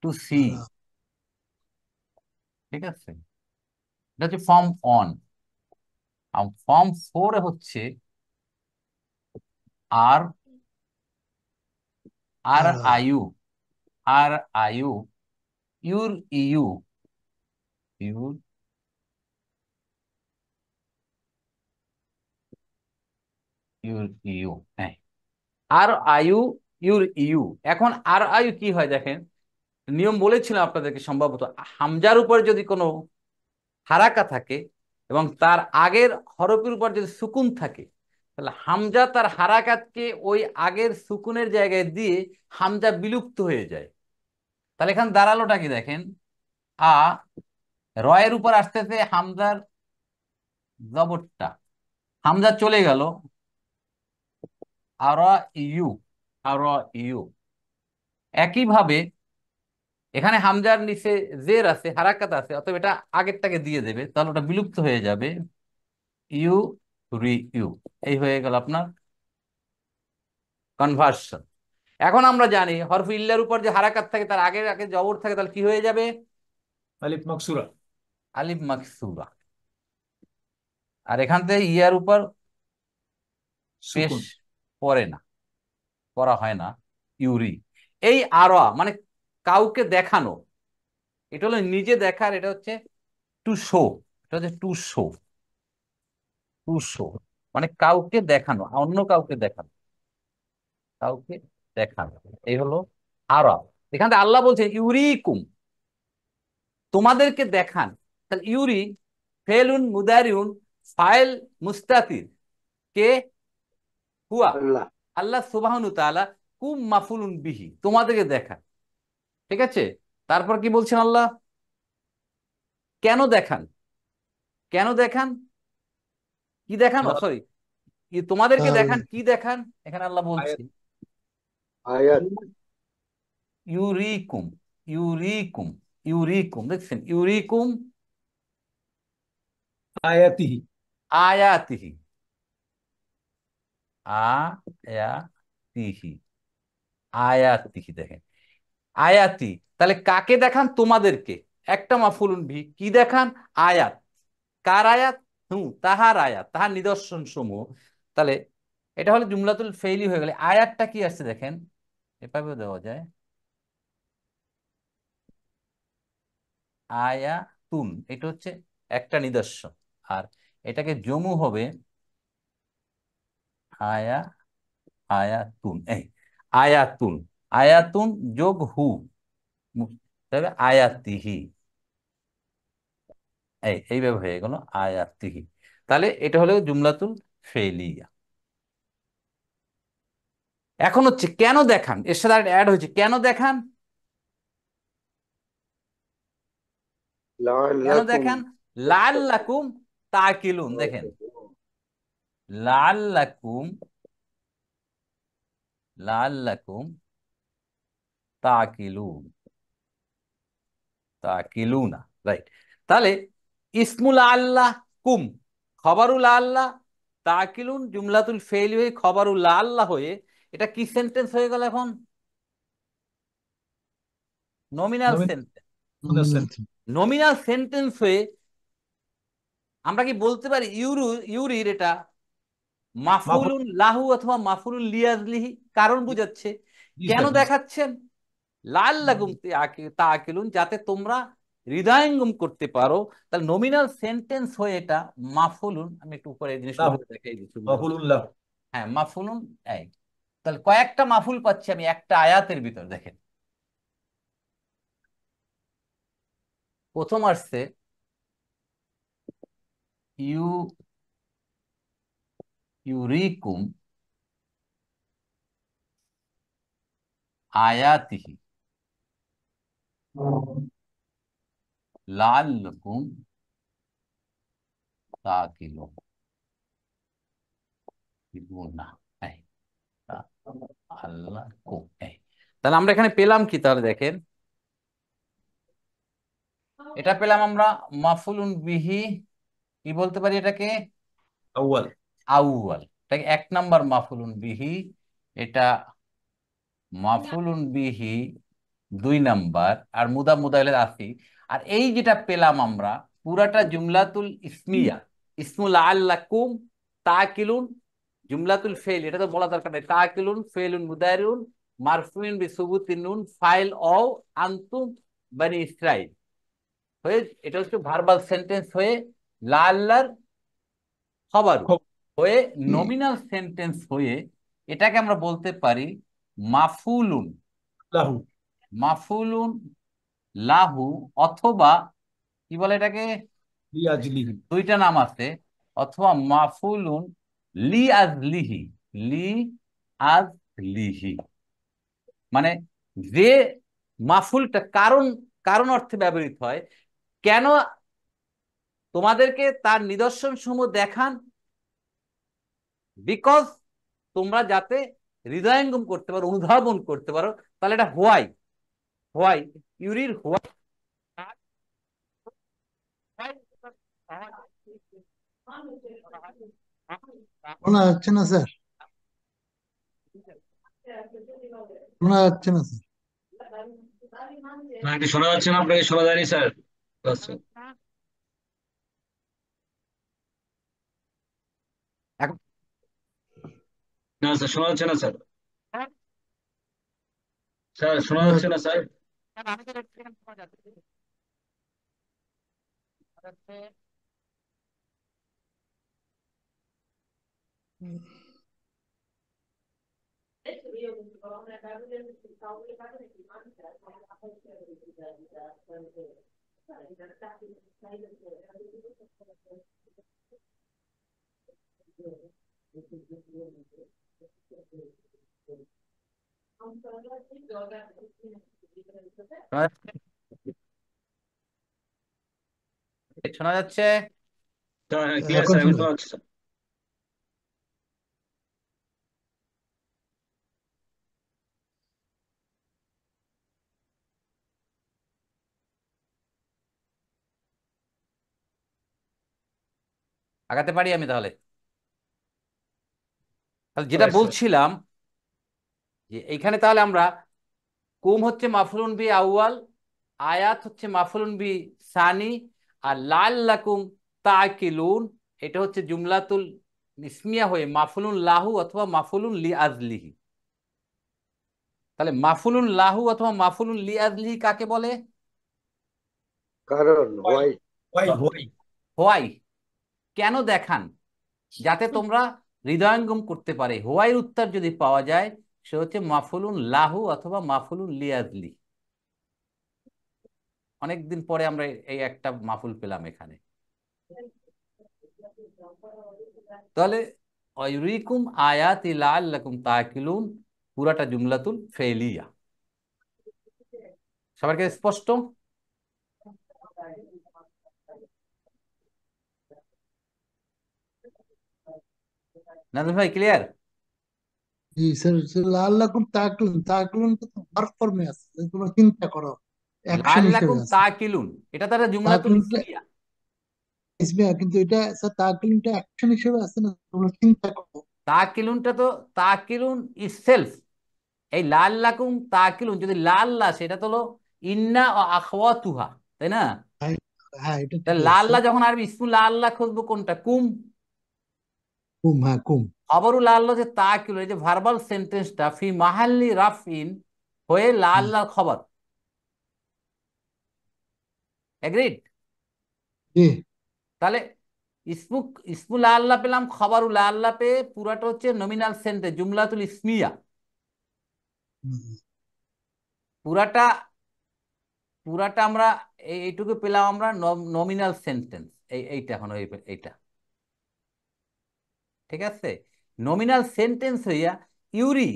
Speaker 1: টু সি।
Speaker 4: আহ,
Speaker 1: ঠিক আছে, এটা হচ্ছে ফর্ম অন। আর ফর্ম ফোর হচ্ছে আর, আর
Speaker 4: আহ,
Speaker 1: আয়ু, আর আয়ু, ইউর ইউ, ইউর ইউর ইউ, হ্যাঁ, আর আয়ু, ইউর ইউ। এখন আর আয়ু কি হয় দেখেন, নিয়ম বলেছিলাম আপনাদেরকে, সম্ভবত হামজার উপর যদি কোনো হারাকা থাকে এবং তার আগের হরফের উপর যদি সুকুন থাকে, তাহলে হামজা তার হারাকাতকে ওই আগের সুকুনের জায়গায় দিয়ে হামজা বিলুপ্ত হয়ে যায়। তাহলে এখানে দাঁড়ালোটা কি দেখেন, আ, রয়ের উপর আসতেছে হামজার জবরটা, হামজা চলে গেল, আর ইউ, আর ইউ। একইভাবে এখানে হামজার নিচে জের আছে, হারাকাত আছে, অতএব এটা আগেরটাকে দিয়ে দেবে, তাহলে ওটা বিলুপ্ত হয়ে যাবে, ইউ রি ইউ। এই হয়ে গেল আপনার কনভার্সন। এখন আমরা জানি হরফ ইল্লার উপর যে হারাকাত থাকে তার আগে আগে জবর থাকে, তাহলে কি হয়ে যাবে?
Speaker 2: আলিফ মাকসুরা।
Speaker 1: আলিফ মাকসুরা। আর এখান থেকে ইয়ার উপর পেশ
Speaker 2: সুকুন।
Speaker 1: পড়ে না, পড়া হয় না, ইউরি। এই আরা মানে কাউকে দেখানো, এটা হলো নিজে দেখার, এটা হচ্ছে টু শো, এটা হচ্ছে টু শো, টু শো মানে কাউকে দেখানো, অন্য কাউকে দেখানো, কাউকে দেখানো, এই হলো আরা। এখান থেকে আল্লাহ বলছে ইউরিকুম, তোমাদেরকে দেখান। তাহলে ইউরি ফেলুন মুদারিউন, ফাইল মুস্তাতির, কে? হুয়া,
Speaker 5: আল্লাহ।
Speaker 1: আল্লাহ সুবহানাহু তাআলা। কুম মাফুলুন বিহি, তোমাদেরকে দেখান। ঠিক আছে, তারপর কি বলছেন আল্লাহ? কেন দেখান? কেন দেখান? কি দেখান, সরি, তোমাদেরকে
Speaker 4: তাহলে
Speaker 1: দেখান, কি দেখান? এখানে আল্লাহ বলছে
Speaker 2: আয়াত,
Speaker 5: আয়াত।
Speaker 1: ইউরিকুম, ইউরিকুম, ইউরিকুম, দেখছেন, ইউরিকুম
Speaker 2: আয়াতিহি।
Speaker 1: আয়াতিহি, আয়াতিহি, আয়াতিহি, দেখেন আয়াতি। তাহলে কাকে দেখান? তোমাদেরকে। একটা মাফুলুন ভি, কি দেখান? আয়াত। কার আয়াত? তাহার আয়াত, তাহার নিদর্শন সমূহ। তাহলে এটা হলো জুমলাতুল ফেইলি হয়ে গেলে। আয়াতটা কি আসছে দেখেন, এভাবে দেওয়া যায়, আয়াতুন, এটা হচ্ছে একটা নিদর্শন। আর এটাকে জমু হবে আয়া আয়াতুন। এই আয়াতুন, আয়াতুন যোগ হু, তবে আয়াতিহি, এইভাবে হয়ে গেল আয়াতিহি। তাহলে এটা হলো জুমলাতুল ফেলিয়া। এখন হচ্ছে কেন দেখান, এর সাথে অ্যাড হয়েছে কেন দেখান। কেন
Speaker 5: লাআল্লাকুম
Speaker 1: দেখান?
Speaker 5: তাত্তাকুন।
Speaker 1: লাআল্লাকুম তাকিলুন। দেখেন, লাআল্লাকুম, লাআল্লাকুম তাকিলুন, তাকিলুনা, রাইট। তাহলে ইসমুল আল্লাহ কুম খবরুল আল্লাহ, তাকিলুন জুমলাতুল ফেইল হয়ে খবরুল আল্লাহ হয়ে এটা কি সেন্টেন্স হয়ে গেল এখন? Nominal sentence. নমিনাল সেন্টেন্স হয়ে আমরা কি বলতে পারি ইউরির এটা মাফুলুন লাহু অথবা মাফুলুন লিয়াজলিহি? কারণ বুঝাচ্ছে। কেন দেখাচ্ছেন? লাআল্লাকুম তাকিলুন, যাতে তোমরা হৃদয়ঙ্গম করতে পারো। তাহলে নমিনাল সেন্টেন্স হয়ে এটা মাফুলুন, আমি একটু উপরে এই জিনিসটা দেখাই দিচ্ছি।
Speaker 2: মাফুলুল্লাহ।
Speaker 1: হ্যাঁ মাফুলুন। এই তাহলে কয়েকটা মাফুল পাচ্ছি আমি একটা আয়াতের ভিতর। দেখেন, প্রথম আসছে ইউ ইউরিকুম আয়াতিহি লাআল্লাকুম তাকিলুন। না, এই আল্লাকুম, তাহলে আমরা এখানে পেলাম কি? তাহলে দেখেন, এটা পেলাম আমরা মাফুলুন বিহি, কি বলতে পারি এটাকে?
Speaker 2: আউয়াল।
Speaker 1: আউয়াল, এটাকে এক নাম্বার মাফুলুন বিহি। এটা মাফুলুন বিহি দুই নাম্বার, আর মুদা মুদাইলে আসি। আর এই যেটা পেলাম আমরা পুরাটা জুমলাতুল ইসমিয়া, ইসমুল আল্লাকুম তাকিলুন জুমলাতুল ফেল। এটা তো বলা দরকার নেই। তাকিলুন ফেলুন মুদারিউন মারফুইন বিসুবুতিন নুন ফাইল অও আনতুম বনি ইসরাইল হয়ে, এটা হচ্ছে ভার্বাল সেন্টেন্স হয়ে লাল্লার খবর হয়ে নমিনাল সেন্টেন্স হয়ে এটাকে আমরা বলতে পারি মাফুলুন
Speaker 2: লাহু,
Speaker 1: মাফুলুন লাহু, অথবা কি বলে এটাকে,
Speaker 2: লিআজলিহি।
Speaker 1: দুইটা নাম আছে, অথবা মাফুলুন লি আজলিহি, লি আজলিহি। মানে যে মাফুলটা কারণ কারণ অর্থে ব্যবহৃত হয়। কেন তোমাদেরকে তার নিদর্শন সমূহ দেখান? বিকজ তোমরা যাতে হৃদয়ঙ্গম করতে পারো, অনুধাবন করতে পারো। তাহলে এটা হোয়াই, হোয়াই ইউরির হোয়াই।
Speaker 4: শোনা যাচ্ছে না স্যার, শোনা যাচ্ছে না স্যার।
Speaker 3: না, এটি শোনা যাচ্ছে না, আপনাকে শোনা যায়নি স্যার। আচ্ছা।
Speaker 1: এখন
Speaker 3: না স্যার, শোনা যাচ্ছে না স্যার। স্যার শোনা
Speaker 4: শোনা
Speaker 3: যাচ্ছে না স্যার।
Speaker 1: শোনা যাচ্ছে?
Speaker 3: ক্লিয়ার
Speaker 4: এখন
Speaker 3: স্যার, এখন
Speaker 4: শোনা
Speaker 3: শোনা
Speaker 4: যাচ্ছে।
Speaker 3: যাচ্ছে স্যার।
Speaker 1: আগাতে পারি আমি তাহলে? তাহলে যেটা
Speaker 2: Right, sir.
Speaker 1: বলছিলাম যে এইখানে তাহলে আমরা কুম হচ্ছে মাফুলুন বি আউয়াল, আয়াত হচ্ছে মাফুলুন বি সানি, আর লাল্লাকুম তাকিলুন এটা হচ্ছে জুমলাতুল ইসমিয়া হয়ে মাফুলুন লাহু অথবা মাফুলুন লি আজলিহি। তাহলে মাফুলুন লাহু অথবা মাফুলুন লি আজলিহি কাকে বলে?
Speaker 5: কারণ হোয়াই
Speaker 2: হোয়াই
Speaker 1: হোয়াই কেন দেখান, যাতে তোমরা হৃদয়ঙ্গম করতে পারে। হোয়াইয়ের উত্তর যদি পাওয়া যায় সে হচ্ছে মাফুলুন লাহু অথবা মাফুলুন লিয়াজলি। অনেকদিন পরে আমরা এই একটা মাফুল পেলাম এখানে। তাহলে অয়ুরিকুম আয়াতি লাআল্লাকুম তাকিলুন পুরাটা জুমলাতুল ফেলিয়া। সবার কাছে স্পষ্ট? নাজমুল ভাই ক্লিয়ার?
Speaker 4: জি স্যার, লাআল্লাকুম তাআকিলুন, তাআকিলুন তো ভার্ব ফর্মে আছে, তোমরা চিন্তা করো, অ্যাকশন হিসেবে
Speaker 1: লাআল্লাকুম
Speaker 4: আছে।
Speaker 1: তাকিলুন এটা তারা জুমলাতুল
Speaker 4: তাআকিলুনটা
Speaker 1: ইসমিয়া।
Speaker 4: ইসমিয়া, কিন্তু এটা স্যার তাআকিলুনটা অ্যাকশন হিসেবে আছে না, তোমরা চিন্তা করো।
Speaker 1: তাকিলুনটা তো তাকিলুন ইসসেলফ। এই লাআল্লাকুম তাকিলুন যদি লাআল্লা সেটা তো হলো ইন্না ও আখওয়াতুহা, তাই না?
Speaker 4: হ্যাঁ, হ্যাঁ, এটা
Speaker 1: তাহলে
Speaker 4: ঠিকই আছে।
Speaker 1: লাআল্লা যখন আরবি ইসমুল লাআল্লা খুঁজবো কোনটা? কুম।
Speaker 4: কুম, হ্যাঁ কুম।
Speaker 1: খবরুল লাআল্লা যে তাকিলুন, এই যে ভার্বাল সেন্টেন্সটা ফি মাহাল্লি রাফইন হয়ে
Speaker 4: হুম,
Speaker 1: লাআল্লার খবর। এগ্রিড?
Speaker 4: জি।
Speaker 1: তাহলে ইসমুল লাআল্লা পেলাম, খবরুল লাআল্লা পেয়ে পুরাটা হচ্ছে নমিনাল সেন্টেন্স জুমলাতুল ইসমিয়া।
Speaker 4: হুম,
Speaker 1: পুরাটা পুরাটা আমরা এইটুকু পেলাম আমরা নমিনাল সেন্টেন্স। এইটা এখন এইটা ঠিক আছে। নমিনাল সেন্টেন্স হইয়া ইউরি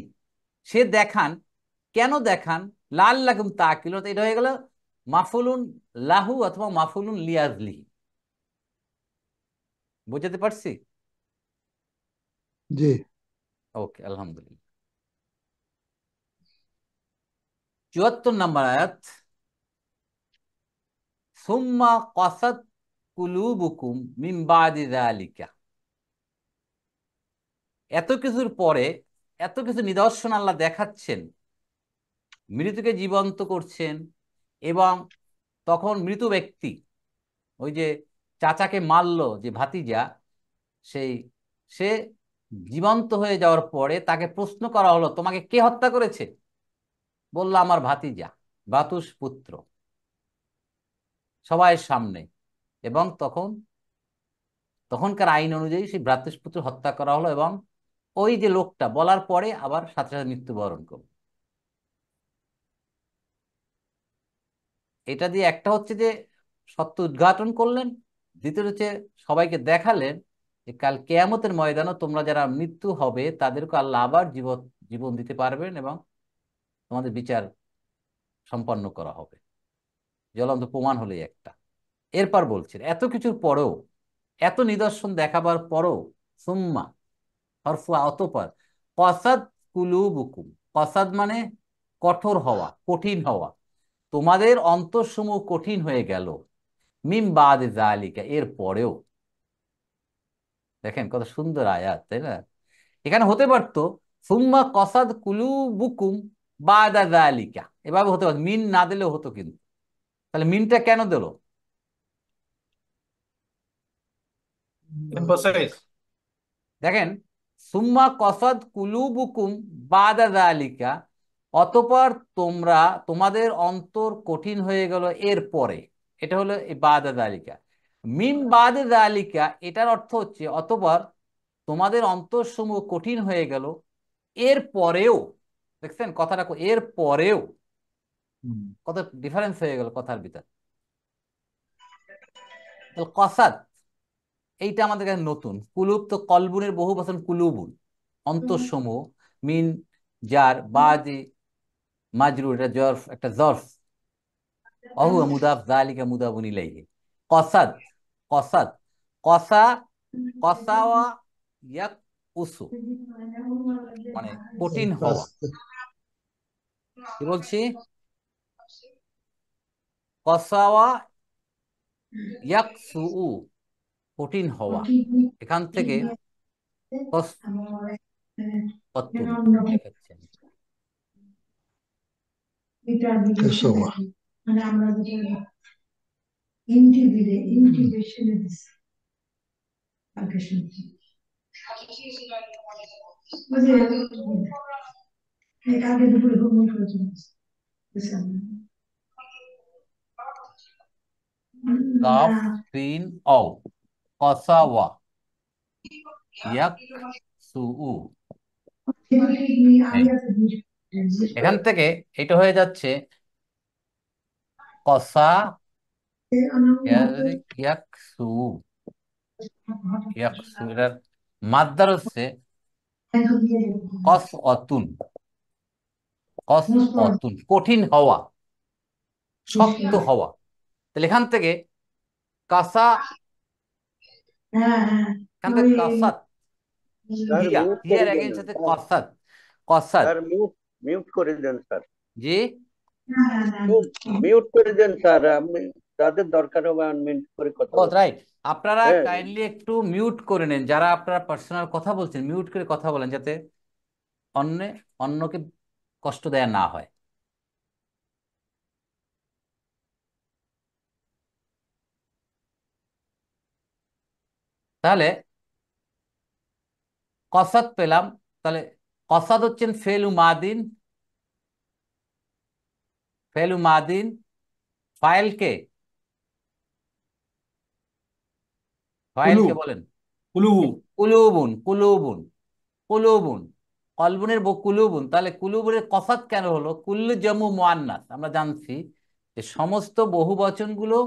Speaker 1: সে দেখান, কেন দেখান, লাআল্লাকুম তাকিলুন এটা হয়ে গেল মাফুলুন লাহু অথবা মাফুলুন লিয়াজলি। বুঝতে পারছি?
Speaker 4: জি।
Speaker 1: ওকে, আলহামদুলিল্লাহ। 74 নম্বর আয়াত, সুম্মা কাসাত কুলুবুকুম মিন বাদি যালিকা। এত কিছুর পরে এত কিছু নিদর্শন আল্লাহ দেখাচ্ছেন, মৃতকে জীবন্ত করছেন, এবং তখন মৃত ব্যক্তি ওই যে চাচাকে মারল যে ভাতিজা, সেই সে জীবন্ত হয়ে যাওয়ার পরে তাকে প্রশ্ন করা হলো তোমাকে কে হত্যা করেছে? বলল আমার ভাতিজা, বাতুস পুত্র, সবাই সামনে। এবং তখনকার আইন অনুযায়ী সেই ভ্রাতুস পুত্র হত্যা করা হলো, এবং ওই যে লোকটা বলার পরে আবার সাথে সাথে মৃত্যুবরণ করল। এটা দিয়ে একটা হচ্ছে যে সত্য উদ্ঘাটন করলেন, দ্বিতীয় হচ্ছে সবাইকে দেখালেন যে কাল কিয়ামতের ময়দানে তোমরা যারা মৃত্যু হবে তাদেরকে আল্লাহ আবার জীবন জীবন দিতে পারবেন এবং তোমাদের বিচার সম্পন্ন করা হবে। জ্বলন্ত প্রমাণ হলে একটা। এরপর বলছেন এত কিছুর পরেও, এত নিদর্শন দেখাবার পরেও, সুম্মা হরফু অতঃপর, কসাদ কুলুবুকুম, কসাদ মানে কঠোর হওয়া, কঠিন হওয়া, তোমাদের অন্তরসমূহ কঠিন হয়ে গেল, মিম বাদ জালিকা এর পরেও। দেখেন কত সুন্দর আয়াত, তাই না? এখানে হতে পারতো সুম্মা কসাদ কুলুবুকুম বাদা জালিকা, এভাবে হতে পারত, মিন না দিলেও হতো। কিন্তু তাহলে মিনটা কেন দিল?
Speaker 2: এমফাসাইজ
Speaker 1: দেখেন, সুম্মা কসাদ কুলুবুকুম বাদা যালিকা, অতঃপর তোমাদের অন্তর কঠিন হয়ে গেল এর পরে। এটা হলো এই বাদা যালিকা। মিম বাদে যালিকা এটার অর্থ হচ্ছে অতঃপর তোমাদের অন্তরসমূহ কঠিন হয়ে গেল এর পরেও। দেখছেন কথাটা, এর পরেও কত ডিফারেন্স হয়ে গেল কথার ভিতর। কসাদ এইটা আমাদের কাছে নতুন। কুলুব তো কলবুনের বহু বচন কুলুবুন, অন্তঃসমূহ। মিন যার বাদে মাজরুর, এটা জরফ, একটা জরফ। অহু মুদাফ যালিকা মুদাফুন ইলাইহি। কসাদ, কসাদ, কসা, কসাওয়া ইয়াক উসু, মানে কঠিন
Speaker 4: একটু
Speaker 1: হওয়া।
Speaker 4: আস্তে।
Speaker 1: কি বলছি? কসাওয়া ইয়াক সু, কঠিন হওয়া। এখান থেকে কস কত্তুন দেখাচ্ছেন।
Speaker 4: কেশবা।
Speaker 1: কাফ সিন অও কসাওয়া ইয়াক সুউ। এই এখান থেকে এটা হয়ে যাচ্ছে কসা ইয়াক সু। ইয়াক সু এটার মাদ্দার হচ্ছে কস অতুন। কস অতুন কঠিন হওয়া, শক্ত হওয়া। তাহলে এখান থেকে কাসা, এখান থেকে কাসাত,
Speaker 5: স্যার
Speaker 1: হিয়া,
Speaker 5: মিউট করে
Speaker 1: হিয়ার
Speaker 5: দেন
Speaker 1: এগেইনস্ট সাথে
Speaker 5: স্যার।
Speaker 1: কাসাত, কাসাত।
Speaker 5: স্যার মিউট মিউট করে দেন স্যার।
Speaker 1: জি
Speaker 5: মিউট করে দেন স্যার, আমি যাদের দরকার হবে আনমিউট করে কথা
Speaker 1: ও
Speaker 5: বলবেন।
Speaker 1: রাইট। আপনারা
Speaker 5: হ্যাঁ
Speaker 1: কাইন্ডলি একটু মিউট করে নেন, যারা আপনারা পার্সোনাল কথা বলছেন মিউট করে কথা বলেন, যাতে অন্য অন্যকে কষ্ট দেয়া না হয়। তাহলে কসাদ পেলাম। তাহলে কসাদ হচ্ছেন ফেলু মাদিন। ফেলু মাদিন ফাইলকে,
Speaker 2: কুলু
Speaker 1: ফাইলকে বলেন
Speaker 2: কুলুহু
Speaker 1: কুলুবুন। কুলুবুন, কুলুবুন, কলবুনের কুলুবুন। তাহলে কুলুবুনের কসাদ কেন হলো? কুল্লু জমু মুয়ান্নাস। আমরা জানছি যে সমস্ত বহু বচনগুলো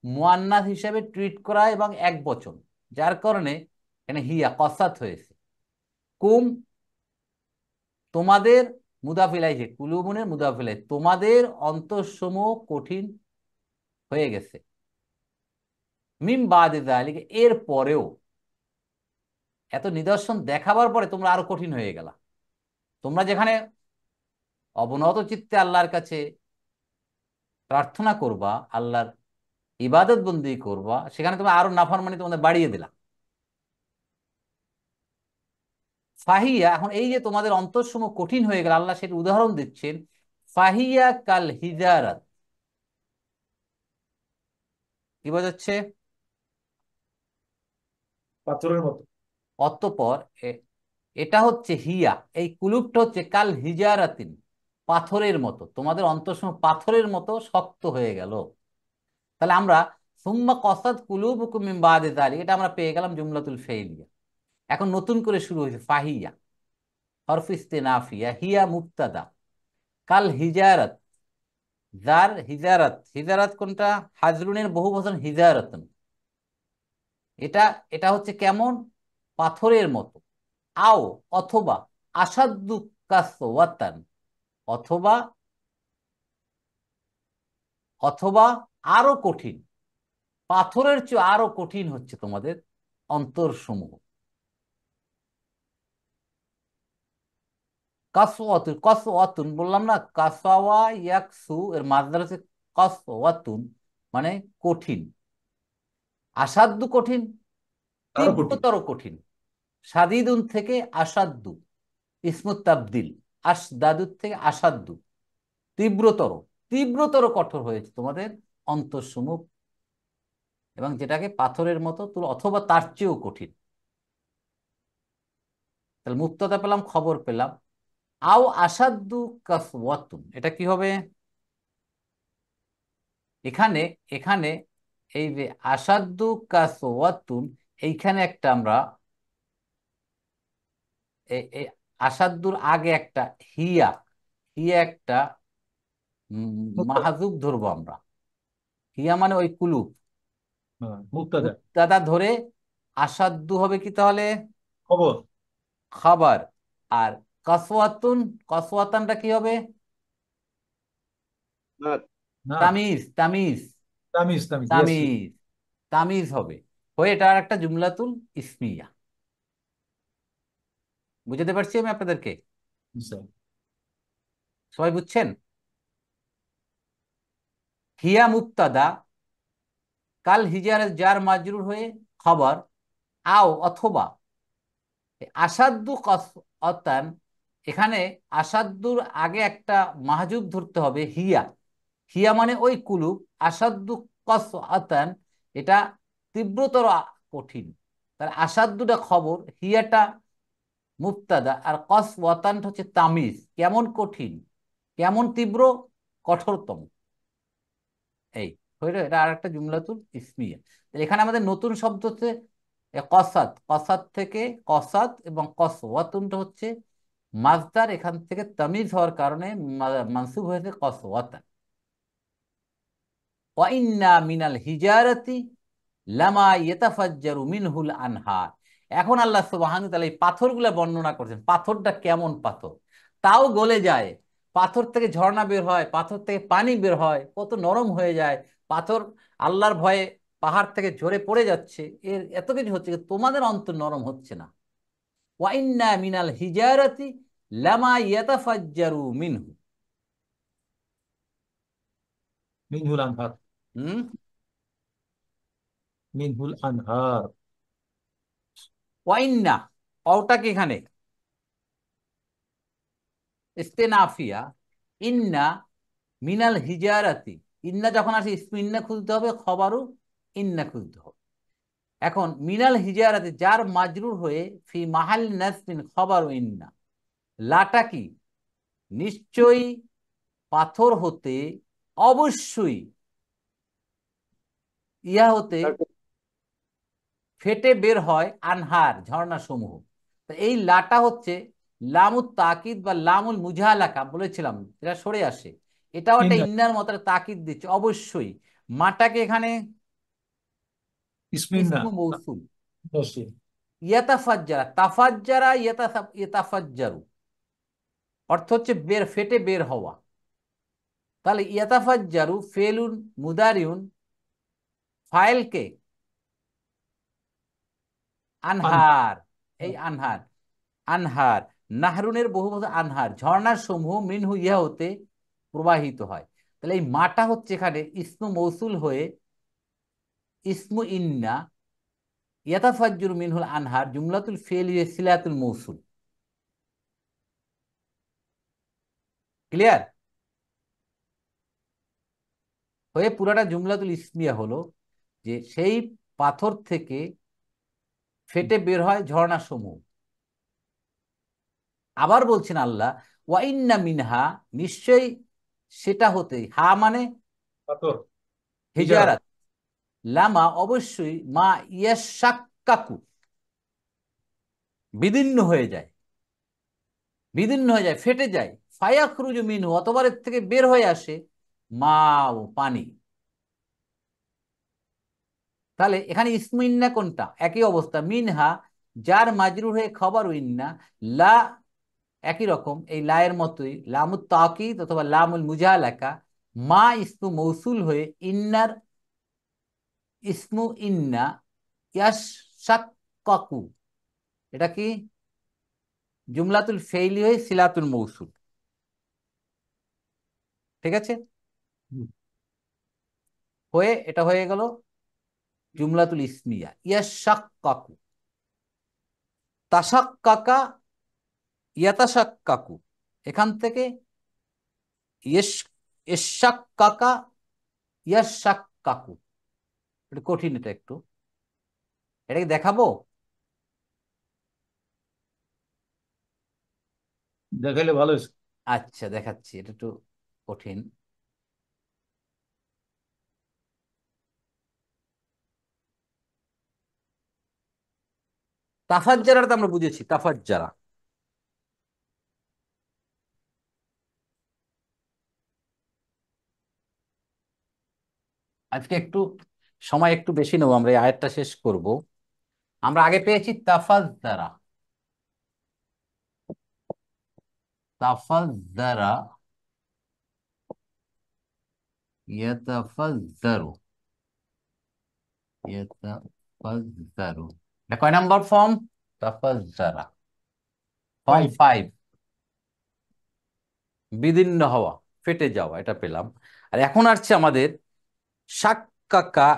Speaker 1: মুয়ান্নাস হিসেবে ট্রিট করা এবং এক বচন, যার কারণে এখানে হিয়া কসাদ হয়েছে। কুম তোমাদের, মুদাফিলাইছে কুলুবুনের মুদাফিলাই, তোমাদের অন্তঃসমূহ কঠিন হয়ে গেছে। মিম বাদে যালিকা, এর পরেও, এত নিদর্শন দেখাবার পরে তোমরা আরো কঠিন হয়ে গেলা। তোমরা যেখানে অবনত চিত্তে আল্লাহর কাছে প্রার্থনা করবা, আল্লাহর ইবাদত বন্দি করবা, সেখানে তোমরা আরো নাফরমানি তোমাদের বাড়িয়ে দিলা। ফাহিয়া, এখন এই যে তোমাদের অন্তঃসমূহ কঠিন হয়ে গেল, আল্লাহ সেটা উদাহরণ দিচ্ছেন। ফাহিয়া কাল হিজারাত, কি বোঝাচ্ছে?
Speaker 2: পাথরের মতো।
Speaker 1: অতঃপর এটা হচ্ছে হিয়া, এই কুলুপটা হচ্ছে কাল হিজারাতিন, পাথরের মতো। তোমাদের অন্তঃসমূহ পাথরের মতো শক্ত হয়ে গেল। তাহলে আমরা সুম্মা কসাদ কুলুবুকুম মিন বাদি যালিক, এটা আমরা পেয়ে গেলাম জুমলাতুল ফেইলিয়া। এখন নতুন করে শুরু হয়েছে ফাহিয়া, হরফ ইস্তিনাফিয়া, হিয়া মুবতাদা, কাল হিজারাত, যার হিজারাত। হিজারাত কোনটা? হাজরুনের বহু বচন হিজারাতুন। এটা এটা হচ্ছে কেমন? পাথরের মতো। আও অথবা, আসাদ্দু কাসওয়াতান, অথবা, অথবা আরো কঠিন, পাথরের চেয়ে আরো কঠিন হচ্ছে তোমাদের অন্তরসমূহ। কাসওয়াতুন, কাসওয়াতুন বললাম না, কাসাওয়া ইয়াকসু এর মাঝদার হচ্ছে কাসওয়াতুন, মানে কঠিন। আসাদ্দু কঠিন,
Speaker 2: আরো কঠিন।
Speaker 1: তীব্রতর কঠিন। সাদিদুন থেকে আসাদ্দু, ইসমুত তাবদিল। আসদাদুর থেকে আসাদ্দু, তীব্রতর। তীব্রতর কঠোর হয়েছে তোমাদের অন্তঃসমূহ, এবং যেটাকে পাথরের মতো তুল, অথবা তার চেয়েও কঠিন। তাহলে মুক্ততা পেলাম, খবর পেলাম। আও আসাদ্দু কাসওয়াতুন, এটা কি হবে? এখানে, এখানে এই যে আসাদ্দু কাসওয়াতুন, এইখানে একটা আমরা আসাদ্দুর আগে একটা হিয়া, হিয়া একটা
Speaker 2: মুক্তাদা।
Speaker 1: মাহাজুব ধরবো আমরা। হিয়া মানে ওই কুলুপ,
Speaker 2: হ্যাঁ, মুক্তাদা।
Speaker 1: মুক্তাদা ধরে আসাদ্দু হবে কি তাহলে?
Speaker 2: খবর।
Speaker 1: খাবার। আর কাসওয়াতুন, কাসওয়াতানটা কি হবে?
Speaker 5: না
Speaker 2: না,
Speaker 1: তামিজ, তামিজ,
Speaker 2: তামিজ তামিজ, ইয়েস
Speaker 1: তামিজ, তামিজ হবে। হয়ে এটা একটা জুমলাতুল ইসমিয়া। বুঝতে পারছি আমি আপনাদেরকে?
Speaker 2: স্যার।
Speaker 1: সবাই বুঝছেন? হিয়া মুক্তাদা, কাল হিজার জার মাজরুর হয়ে খবর। আও অথবা, আসাদ্দু কসআতান, এখানে আসাদ্দুর আগে একটা মাহজুব ধরতে হবে হিয়া। হিয়া মানে ওই কুলুপ। আসাদ্দু কসআতান, এটা তীব্রতর কঠিন। তাহলে আসাদ্দুটা খবর, হিয়াটা মুবতাদা, আর কসওয়াতানটা হচ্ছে তামিজ। কেমন কঠিন, কেমন তীব্র, কঠোরতম। এই হইলো, এটা আর একটা জুমলাতুল ইসমিয়া। তাহলে এখানে আমাদের নতুন শব্দ হচ্ছে কসাদ। কসাদ থেকে কসাদ এবং কসওয়াতুনটা হচ্ছে মাজদার, এখান থেকে তামিজ হওয়ার কারণে মানসুব হয়েছে কসওয়াতান। ওয়া ইন্না মিনাল হিজারাতি লামা ইয়াতাফাজ্জারু মিনহুল আনহার। এখন আল্লাহ সুবহানাহু ওয়া তাআলা এই পাথরগুলো বর্ণনা করছেন, পাথরটা কেমন পাথর, তাও গলে যায়। পাথর থেকে ঝর্ণা বের হয়, পাথর থেকে পানি বের হয়, কত নরম হয়ে যায়। পাথর আল্লাহর ভয়ে পাহাড় থেকে ঝরে পড়ে যাচ্ছে, এর এত কিছু হচ্ছে, কিন্তু তোমাদের অন্তর নরম হচ্ছে না। ওয়া ইন্না মিনাল হিজারাতি লামা ইয়াতাফাজ্জারু মিনহু।
Speaker 2: মিনহুল আনহার।
Speaker 1: হুম।
Speaker 2: মিনহুল আনহার।
Speaker 1: ওয়া ইন্না, অওটা কি এখানে ইস্তেনাফিয়া। ইন্না মিনাল হিজারাতি, ইন্না যখন আসে ইসমু ইন্না খুঁজতে হবে, খবরও ইন্না খুঁজতে হবে। এখন মিনাল হিজারাতি যার মাজরুর হয়ে ফি মাহাল নাসবিন খবরও ইন্না, লাটা কি নিশ্চয়ই পাথর হতে, অবশ্যই ইয়া হতে ফেটে বের হয় আনহার ঝর্ণা সমূহ। তো এই লাটা হচ্ছে লামুত তাকিদ বা লামুল মুজাহালাকা বলেছিলাম, এটা সরে আসে, এটাও একটা
Speaker 2: ইন্না
Speaker 1: ইন্নার মতো তাকিদ দিচ্ছে অবশ্যই। মাটাকে এখানে
Speaker 2: ইসমিন্না।
Speaker 1: ইসমু মৌসুল।
Speaker 2: দশে।
Speaker 1: ইয়াতাফাজ্জারা, তাফাজ্জারা ইয়াতাফাজ্জারু অর্থ হচ্ছে বের, ফেটে বের হওয়া। তাহলে ইয়াতাফাজ্জারু ফেলুন মুদারিউন, ফাইলকে
Speaker 2: আন
Speaker 1: আনহার, এই আনহার, আনহার নাহরুনের বহু বচন আনহার, ঝর্ণার সমূহ মিনহু ইহা হতে প্রবাহিত হয়। তাহলে এই মাটা হচ্ছে এখানে ইসমু মৌসুল হয়ে ইসমু ইন্না, ইয়াতাফাজ্জুরু মিনহুল আনহার জুমলাতুল ফি'লিয়া সিলাতুল মৌসুল। ক্লিয়ার হয়ে পুরাটা জুমলাতুল ইসমিয়া হলো যে সেই পাথর থেকে ফেটে বের হয় ঝর্ণা সমূহ। আবার বলছেন আল্লাহ ওয়া ইন্না মিনহা, নিশ্চয়ই সেটা হতে, হা মানে
Speaker 2: পাথর। হিজারাত।
Speaker 1: হিজারাত, লামা অবশ্যই, মা ইয়াশাক্কাকু বিদীর্ণ হয়ে যায়, বিদীর্ণ হয়ে যায়, ফেটে যায়, ফায়াখরুজু মিনহু অথবা এর থেকে বের হয়ে আসে মা ও পানি। তাহলে এখানে ইসমু ইন্না কোনটা, একই অবস্থা, মিনহা যার মাজরুর হয়ে খবর ইন্না, লা একই রকম, এই লায়ের মতোই লামুত তাকিদ অথবা লামুল মুজাহালাকা, মা ইসমু মৌসুল হয়ে ইন্নার ইসমু ইন্না ইয়াশাক্কাকু, এটা কি জুমলাতুল ফেইলি হয়ে সিলাতুল মৌসুল। ঠিক আছে, হয়ে এটা হয়ে গেল জুমলাতুল ইসমিয়া ইয়াশাক্কাকু। তাশাক্কাকা ইয়াতাশাক্কাকু, এখান থেকে ইয়েশ ইশাক্কাকা ইয়াশাক্কাকু। এটা কঠিন, এটা একটু, এটাকে দেখাবো।
Speaker 2: দেখাইলে ভালো হয়েছে।
Speaker 1: আচ্ছা দেখাচ্ছি, এটা একটু কঠিন। তাফাজ্জারা তো আমরা বুঝেছি, তাফাজ্জারা। আজকে একটু সময় একটু বেশি নেবো, আমরা এই আয়াতটা শেষ করব। আমরা আগে পেয়েছি তাফাজ্জারা, তাফাজ্জারা ইয়াতাফাজ্জারু, ইয়াতাফাজ্জারু, এটা কয় নাম্বার ফর্ম? তাফাজ্জারা, ফর্ম 5, বিদীর্ণ হওয়া, ফেটে যাওয়া, এটা পেলাম। আর এখন আসছে আমাদের শাক্কাকা,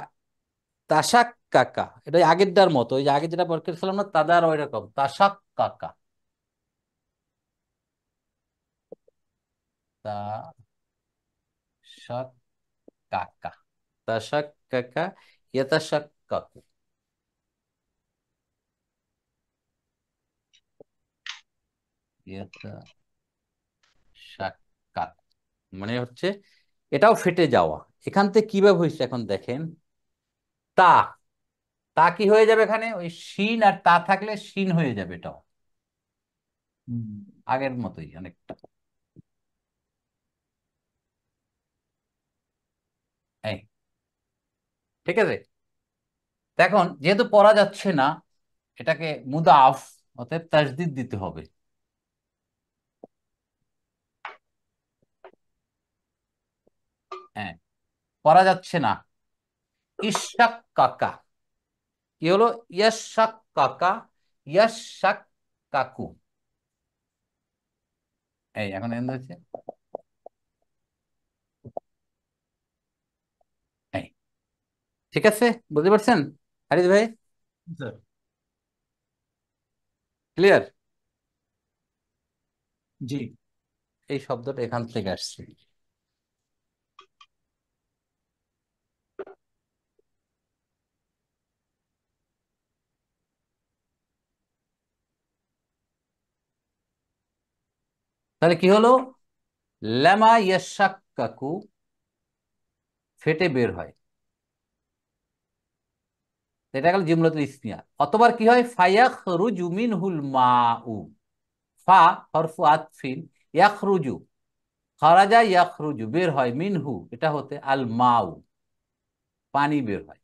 Speaker 1: তাশাক্কাকা, এটা ওই আগেরটার মতো, ওই যে আগে যেটা পড়ে ছিলাম না, তাদার ওই রকম তাশাক্কাকা, তাশাক্কাকা, তাশাক্কাকা ইয়াতাশাক্কাকু, ইয়াতাশাক্কাকু মানে হচ্ছে এটাও ফেটে যাওয়া। এখান থেকে কিভাবে হয়েছে এখন দেখেন। তা তা কি হয়ে যাবে, এখানে ওই শিন আর তা থাকলে শিন হয়ে যাবে, এটাও আগের মতোই অনেকটা। এই, ঠিক আছে। এখন যেহেতু পড়া যাচ্ছে না, এটাকে মুদাফ, অতএব তাসদিদ দিতে হবে। হ্যাঁ, পড়া যাচ্ছে না। ইশাক কাকা, কি হলো? ইয়াশাক কাকা, ইয়াশাক কাকু। এই এখন এন্ড হয়েছে। এই, ঠিক আছে, বুঝতে পারছেন হারিস ভাই?
Speaker 2: স্যার।
Speaker 1: ক্লিয়ার?
Speaker 2: জি।
Speaker 1: এই শব্দটা এখান থেকে আসছে। তাহলে কি হলো? লামা ইয়াশাক কাকু, ফেটে বের হয়। এটা গেল জুমলাতুল ইসমিয়া। অতবার কি হয়? ফায়াখরুজু মিনহুল মাউ। ফা হরফু আতফিন, ইয়াখরুজু, খারাজা ইয়াখরুজু, বের হয়, মিনহু, এটা হতে, আল মাউ, পানি বের হয়।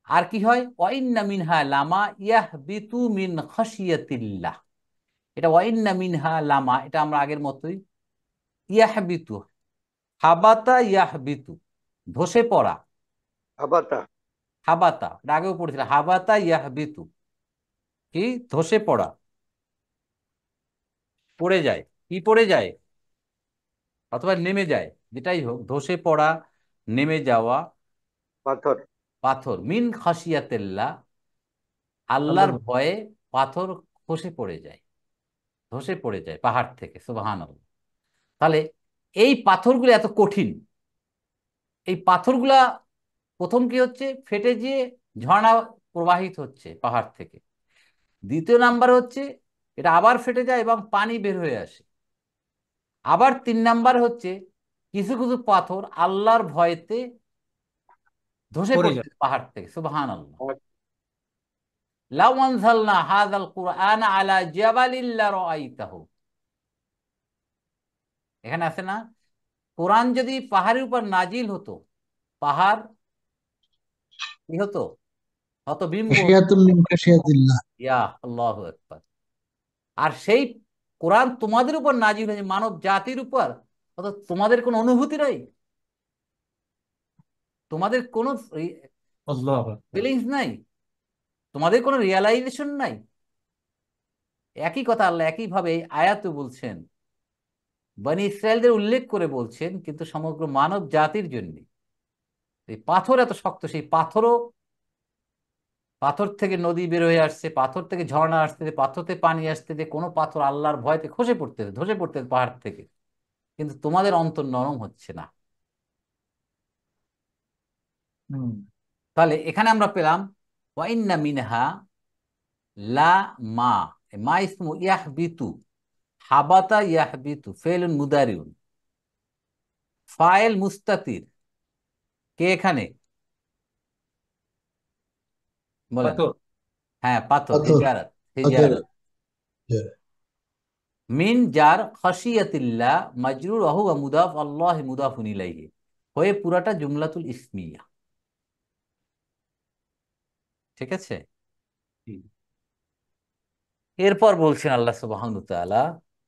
Speaker 1: আর কি হয়? ওয়াইন্না মিনহা লামা ইয়াহবিতু মিন খাশিয়াতিল্লাহ। এটা ওয়াইন্না মিনহা লামা, এটা আমরা আগের মতোই। ইয়াহবিতু, হাবাতা ইয়াহবিতু, ধসে পড়া।
Speaker 5: হাবাতা।
Speaker 1: হাবাতা, এটা আগেও পড়েছিল, হাবাতা ইয়াহবিতু, কি? ধসে পড়া, পড়ে যায়, কি পড়ে যায়, অথবা নেমে যায়, যেটাই হোক, ধসে পড়া, নেমে যাওয়া।
Speaker 5: পাথর।
Speaker 1: পাথর, মিন খাসিয়াতিল্লাহ,
Speaker 2: আল্লাহ।
Speaker 1: আল্লাহর ভয়ে পাথর খসে পড়ে যায়, ধসে পড়ে যায় পাহাড় থেকে, সুবহানাল্লাহ। তাহলে এই পাথরগুলো এত কঠিন, এই পাথরগুলা প্রথম কি হচ্ছে? ফেটে গিয়ে ঝর্ণা প্রবাহিত হচ্ছে পাহাড় থেকে। দ্বিতীয় নাম্বার হচ্ছে এটা আবার ফেটে যায় এবং পানি বের হয়ে আসে। আবার তিন নাম্বার হচ্ছে কিছু কিছু পাথর আল্লাহর ভয়েতে ধসে
Speaker 2: পড়ে
Speaker 1: পড়ছে
Speaker 2: যায়।
Speaker 1: পাহাড় থেকে, সুবহানাল্লাহ। লাউ আনজালনা হাযাল কুরআন আলা জাবালিন লারাআইতাহু, এখানে আছে না? কোরআন যদি পাহাড়ের উপর নাজিল হতো, পাহাড় কি হতো? হত বিম্ব।
Speaker 4: খাশিয়াতুম মিন খাশিয়াতিল্লাহ।
Speaker 1: ইয়া আল্লাহু আকবার। আর সেই কোরআন তোমাদের উপর নাজিল হয়েছে, মানব জাতির উপর, অর্থাৎ তোমাদের কোনো অনুভূতি নাই, তোমাদের কোনো
Speaker 2: আল্লাহ আকবার।
Speaker 1: ফিলিংস নাই, তোমাদের কোনো রিয়ালাইজেশন নাই। একই কথা আল্লাহ একইভাবে এই আয়াতে বলছেন, বনি ইসরায়েলদের উল্লেখ করে বলছেন, কিন্তু সমগ্র মানব জাতির জন্য। এই পাথর এত শক্ত, সেই পাথরও, পাথর থেকে নদী বের হয়ে আসছে, পাথর থেকে ঝর্ণা আসতে, পাথর থেকে পানি আসতে, কোনো পাথর আল্লাহর ভয়তে খসে পড়তেছে, ধসে পড়তেছে পাহাড় থেকে, কিন্তু তোমাদের অন্তর নরম হচ্ছে না।
Speaker 2: হুম।
Speaker 1: তাহলে এখানে আমরা পেলাম ওয়াইন্না মিনহা লা মা, মা ইসমু ইয়াহবিতু, হাবাতা ইয়াহবিতু ফেলুন মুদারিউন, ফাইল মুস্তাতির, কে এখানে বলেন?
Speaker 2: পাথর।
Speaker 1: হ্যাঁ, পাথর,
Speaker 4: পাথর।
Speaker 1: হিজারাত,
Speaker 4: পাথর।
Speaker 1: হিজারাত। মিন জার খাশিয়াতিল্লাহ মাজরুর ওয়া হুয়া মুদাফ, আল্লাহ মুদাফুন ইলাইহি, হয়ে পুরাটা জুমলাতুল ইসমিয়া। ঠিক আছে?
Speaker 2: জি।
Speaker 1: এরপর বলছেন আল্লাহ সুবহানাহু ওয়া তাআলা,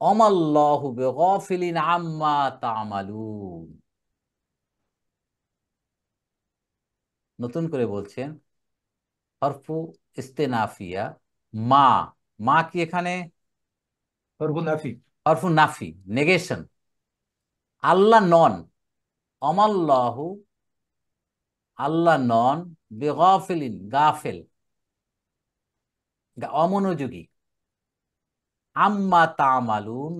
Speaker 1: অমাল্লাহু বিগাফিলিন আম্মা তা'মালুন। নতুন করে বলছেন, হরফু ইস্তেনাফিয়া, মা, মা কি এখানে?
Speaker 2: হরফুন নাফি।
Speaker 1: হরফু নাফি, নেগেশন। আল্লাহ নন, অমাল্লাহু, আল্লাহ নন, বেগাফিলিন, গাফেল, অমনোযোগী, আম্মা তা'মালুন,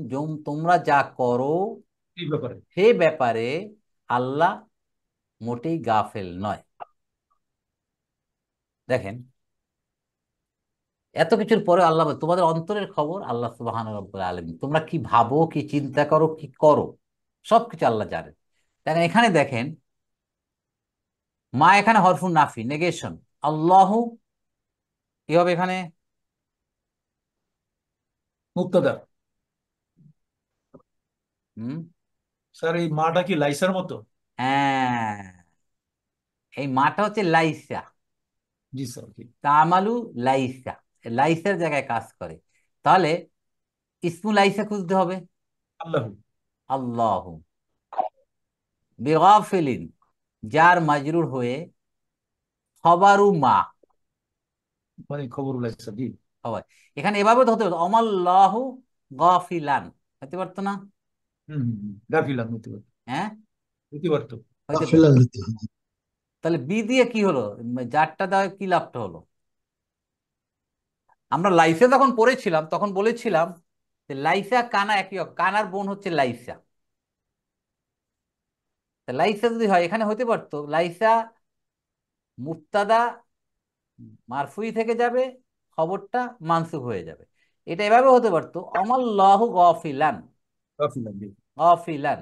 Speaker 1: তোমরা যা করো
Speaker 2: এই ব্যাপারে।
Speaker 1: সে ব্যাপারে আল্লাহ মোটেই গাফেল নয়। দেখেন, এত কিছুর পরে আল্লাহ তোমাদের অন্তরের খবর আল্লাহ সুবহানাহু ওয়া তাআলা আলামিন, তোমরা কি ভাবো, কি চিন্তা করো, কি করো, সবকিছু আল্লাহ জানেন। দেখেন এখানে দেখেন মা এখানে হরফুন নাফি নেগেশন। আল্লাহু কি হবে এখানে?
Speaker 2: মুক্তাদা।
Speaker 1: হুম,
Speaker 2: স্যার এই মাটা কি লাইসার মতো?
Speaker 1: হ্যাঁ, এই মাটা হচ্ছে লাইসা।
Speaker 2: জি স্যার, জি।
Speaker 1: তামালু লাইসা, লাইসার জায়গায় কাজ করে। তাহলে ইসমু লাইসা খুঁজতে হবে।
Speaker 2: আল্লাহ।
Speaker 1: আল্লাহু বিগাফিলিন, যার মাজরুর হয়ে খবরু মা
Speaker 2: মানে খবর লাইসা, জি।
Speaker 1: হবে। এখানে এভাবে তো হতে পারতো অমাল্লাহু গাফিলান, হতে পারতো না?
Speaker 2: গাফিলান হতে পারতো।
Speaker 1: হ্যাঁ,
Speaker 2: হতে পারতো।
Speaker 1: হইতে পারতো।
Speaker 4: গাফিলান হতে হবে।
Speaker 1: তাহলে বি দিয়ে কি হলো? যারটা দেওয়া কি লাভটা হলো? আমরা লাইসা যখন পড়েছিলাম তখন বলেছিলাম যে লাইসা কানা একই হবে। কানার বোন হচ্ছে লাইসা। তা লাইসা যদি হয় এখানে হতে পারতো লাইসা মুবতাদা মারফুই থেকে যাবে, খবরটা মানসুব হয়ে যাবে। এটা এভাবে হতে পারতো অমাল্লাহু গাফিলান।
Speaker 2: গাফিলান, জি।
Speaker 1: গাফিলান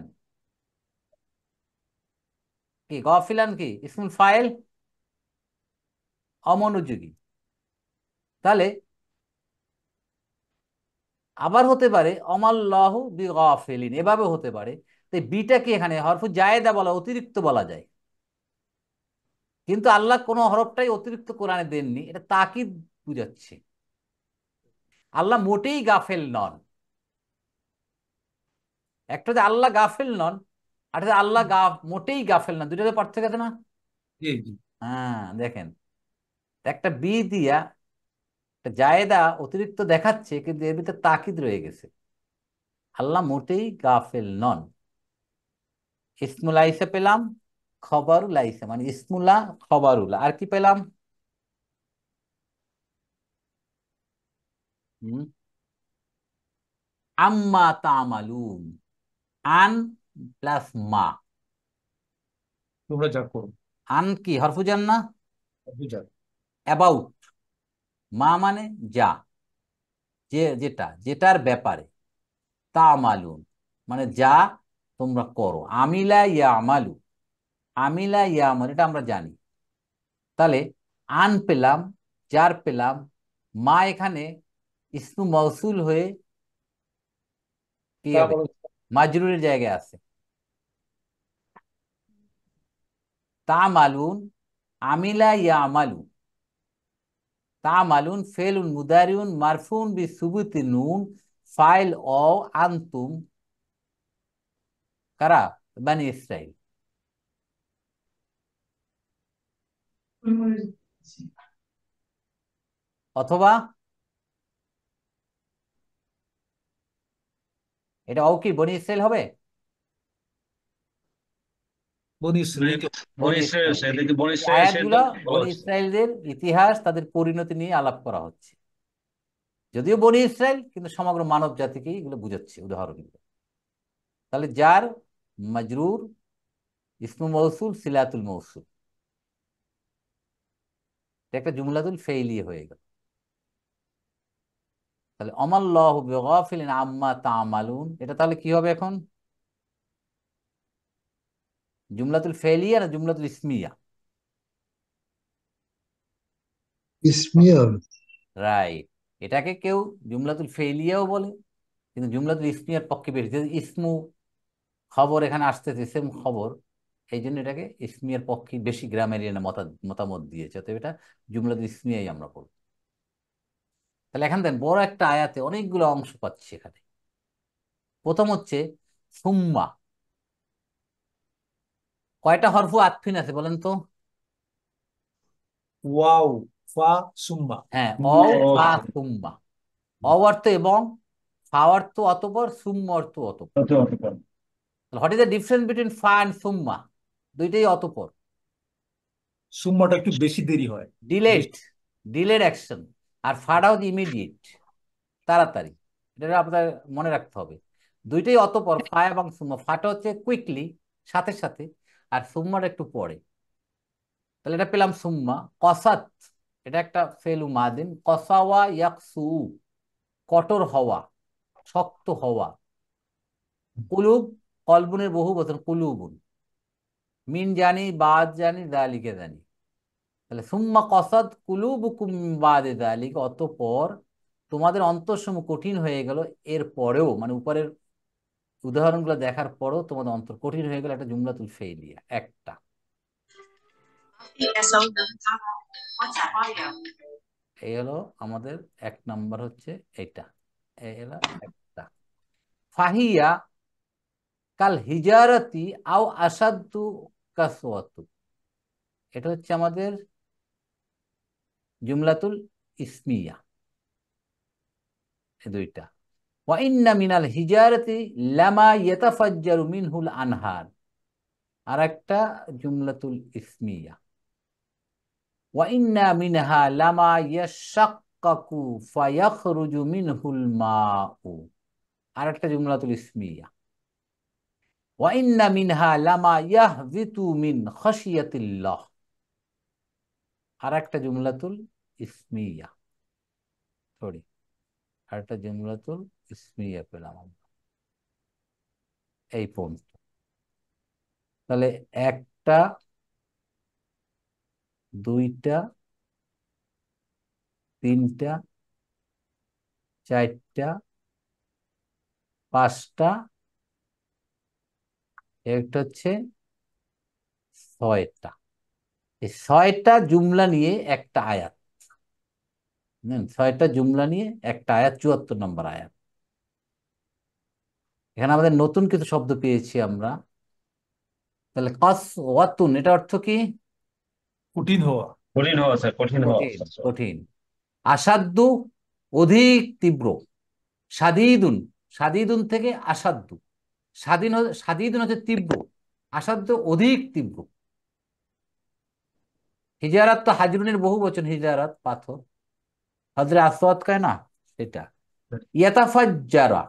Speaker 1: কি? গাফিলান কি ইসমুল ফাইল, অমনোযোগী। তাহলে আবার হতে পারে অমাল্লাহু বিগাফিলিন, এভাবে হতে পারে। তো বিটা কি এখানে হরফু জায়েদা বলা, অতিরিক্ত বলা যায়। কিন্তু আল্লাহ কোনো হরফটাই অতিরিক্ত কোরআনে দেননি, এটা তাকিদ বুঝাচ্ছে। আল্লাহ মোটেই গাফেল নন। একটা যে আল্লাহ গাফেল নন, আর একটা যে আল্লাহ মোটেই গাফেল নন, দুইটাতে পার্থক্য আছে না?
Speaker 2: জি, জি।
Speaker 1: হ্যাঁ, দেখেন একটা বি দিয়া একটা জায়েদা অতিরিক্ত দেখাচ্ছে, কিন্তু এর ভিতরে তাকিদ রয়ে গেছে। আল্লাহ মোটেই গাফেল নন। ইসমুল আইসা পেলাম, খবরুল আইসা মানে ইসমুল্লাহ খবরুল্লাহ। আর কি পেলাম? হুম, আম্মা তামালুন, আন প্লাস মা।
Speaker 2: তোমরা যা করো।
Speaker 1: আন কি হরফুজান না?
Speaker 2: যা।
Speaker 1: অ্যাবাউট। মা মানে যা, যে যেটা, যেটার ব্যাপারে। তামালুন মানে যা তোমরা করো। আমিলা ইয়া আমালু, আমিলা ইয়া আমালু এটা আমরা জানি। তাহলে আন পেলাম, যার পেলাম, মা এখানে ইসমু মৌসুল হয়ে কি
Speaker 2: তা
Speaker 1: হবে?
Speaker 2: বলো।
Speaker 1: মাজরুরের জায়গায় আছে। তামালুন, আমিলা ইয়া আমালু। তামালুন ফেলুন মুদারিউন মারফুন বি সুবুতি নুন, ফাইল ও আনতুম কারা? বানি ইসরাইল। অথবা এটা ও কি বনি ইসরাইল হবে?
Speaker 2: বনি ইসরাইল।
Speaker 3: বনি
Speaker 1: বনি
Speaker 3: ইসরায়েল
Speaker 1: ইসরাইল।
Speaker 3: স্যার, দেখি বনি
Speaker 1: এই
Speaker 3: ইসরায়েল
Speaker 1: আয়াতগুলো
Speaker 3: সেটা বলা
Speaker 1: বনি
Speaker 3: হচ্ছে।
Speaker 1: ইসরাইলদের ইতিহাস, তাদের পরিণতি নিয়ে আলাপ করা হচ্ছে। যদিও বনি ইসরাইল, কিন্তু সমগ্র মানব জাতিকেই এগুলো বুঝাচ্ছে উদাহরণগুলো। তাহলে যার মাজরুর ইসমু মৌসুল সিলাতুল মৌসুল, এটা একটা জুমলাতুল ফেইলি হয়ে গেল। তাহলে অমাল্লাহু বিগাফিলিন আম্মা তা'মালুন, এটা তাহলে কি হবে এখন? জুমলাতুল ফেইলিয়া না জুমলাতুল ইসমিয়া?
Speaker 4: ইসমিয়া হবে।
Speaker 1: রাইট। এটাকে কেউ জুমলাতুল ফেইলিয়াও বলে, কিন্তু জুমলাতুল ইসমিয়ার পক্ষে বেশি, যেহেতু ইসমু খবর এখানে আসতেছে, ইসম খবর, এই জন্য এটাকে ইসমিয়ার পক্ষে বেশি গ্রামারিয়ান মতামত দিয়েছে। অতএব এটা জুমলাতুল ইসমিয়াই আমরা পড়ব। তাহলে এখান থেকে বড় একটা আয়াতে অনেকগুলো অংশ পাচ্ছি এখানে। প্রথম হচ্ছে সুম্মা। কয়টা হরফু আতফিন আছে বলেন তো?
Speaker 2: ওয়াও, ফা, সুম্মা।
Speaker 1: হ্যাঁ, অ
Speaker 3: ও,
Speaker 1: ফা সুম্মা। অ অর্থ এবং, ফা অর্থ অতঃপর, সুম্মা অর্থ অতঃপর।
Speaker 3: হতে হতে পারে।
Speaker 1: What is the difference between ফা এন্ড সুম্মা? দুইটাই অতঃপর,
Speaker 2: সুম্মাটা একটু বেশি দেরি হয়।
Speaker 1: ডিলেড,
Speaker 2: বেশি।
Speaker 1: Delayed action. আর ফাটা হচ্ছে ইমিডিয়েট, তাড়াতাড়ি। এটা আপনার মনে রাখতে হবে। দুইটাই অতঃপর, ফা এবং সুম্মা। ফাটা হচ্ছে কুইকলি, সাথে সাথে, আর সুম্মাটা একটু পরে। তাহলে এটা পেলাম সুম্মা। কসাত, এটা একটা ফেলু মাদিন। কসাওয়া ইয়াকসু, কঠোর হওয়া, শক্ত হওয়া। কুলুব, কলবুনের বহু বচন কুলুবুন। মিন জানি, বাদ জানি, যালিকা জানি। তাহলে সুম্মা কসাদ কুলুবুকুম মিন বাদে যালিকা, অতঃপর তোমাদের অন্তরসমূহ কঠিন হয়ে গেল। এর পরেও মানে উপরের উদাহরণগুলো দেখার পরেও তোমাদের অন্তর কঠিন হয়ে গেল, একটা জুমলাতুল ফেইলিয়া একটা। এই হলো আমাদের এক নাম্বার হচ্ছে এটা, এই হলো একটা। ফাহিয়া কাল হিজারাতি আও আসাদ্দু কাসওয়াতু, এটা হচ্ছে আমাদের জুমলাতুল ইসমিয়া, এই দুইটা। ওয়া ইন্না মিনাল হিজারাতি লামা ইয়াতাফাজ্জারু মিনহুল আনহার, আর একটা জুমলাতুল ইসমিয়া। ওয়া ইন্না মিনহা লামা ইয়াশাক্কাকু ফায়াখরুজু মিনহুল মাউ, আর একটা জুমলাতুল ইসমিয়া। ওয়া ইন্না মিনহা লামা ইয়াহবিতু মিন খাশিয়াতিল্লাহ, আর একটা জুমলাতুল ইসমিয়া, সরি, আর একটা জুমলাতুল ইসমিয়া পেলাম আমরা এই পর্যন্ত। তাহলে একটা, দুইটা, তিনটা, চারটা, পাঁচটা, একটা হচ্ছে ছয়টা। এই ছয়টা জুমলা নিয়ে একটা আয়াত, ছয়টা জুমলা নিয়ে একটা আয়াত, ৭৪ নম্বর আয়াত। এখানে আমাদের নতুন কিছু শব্দ পেয়েছি আমরা। তাহলে কাস ওয়াতুন, এটা অর্থ কি?
Speaker 2: কঠিন হওয়া।
Speaker 3: কঠিন হওয়া স্যার, কঠিন হওয়া।
Speaker 1: কঠিন, কঠিন। আসাদ্দু, অধিক তীব্র। সাদিদুন, সাদিদুন থেকে আসাদ্দু, সাদিদুন হচ্ছে তীব্র, আসাদ্দু অধিক তীব্র। হিজারাত তো হাজরুনের বহু বচন, হিজারাত পাথর, হজরে আসওয়াদ কয় না সেটা। ইয়াতাফাজ্জারা,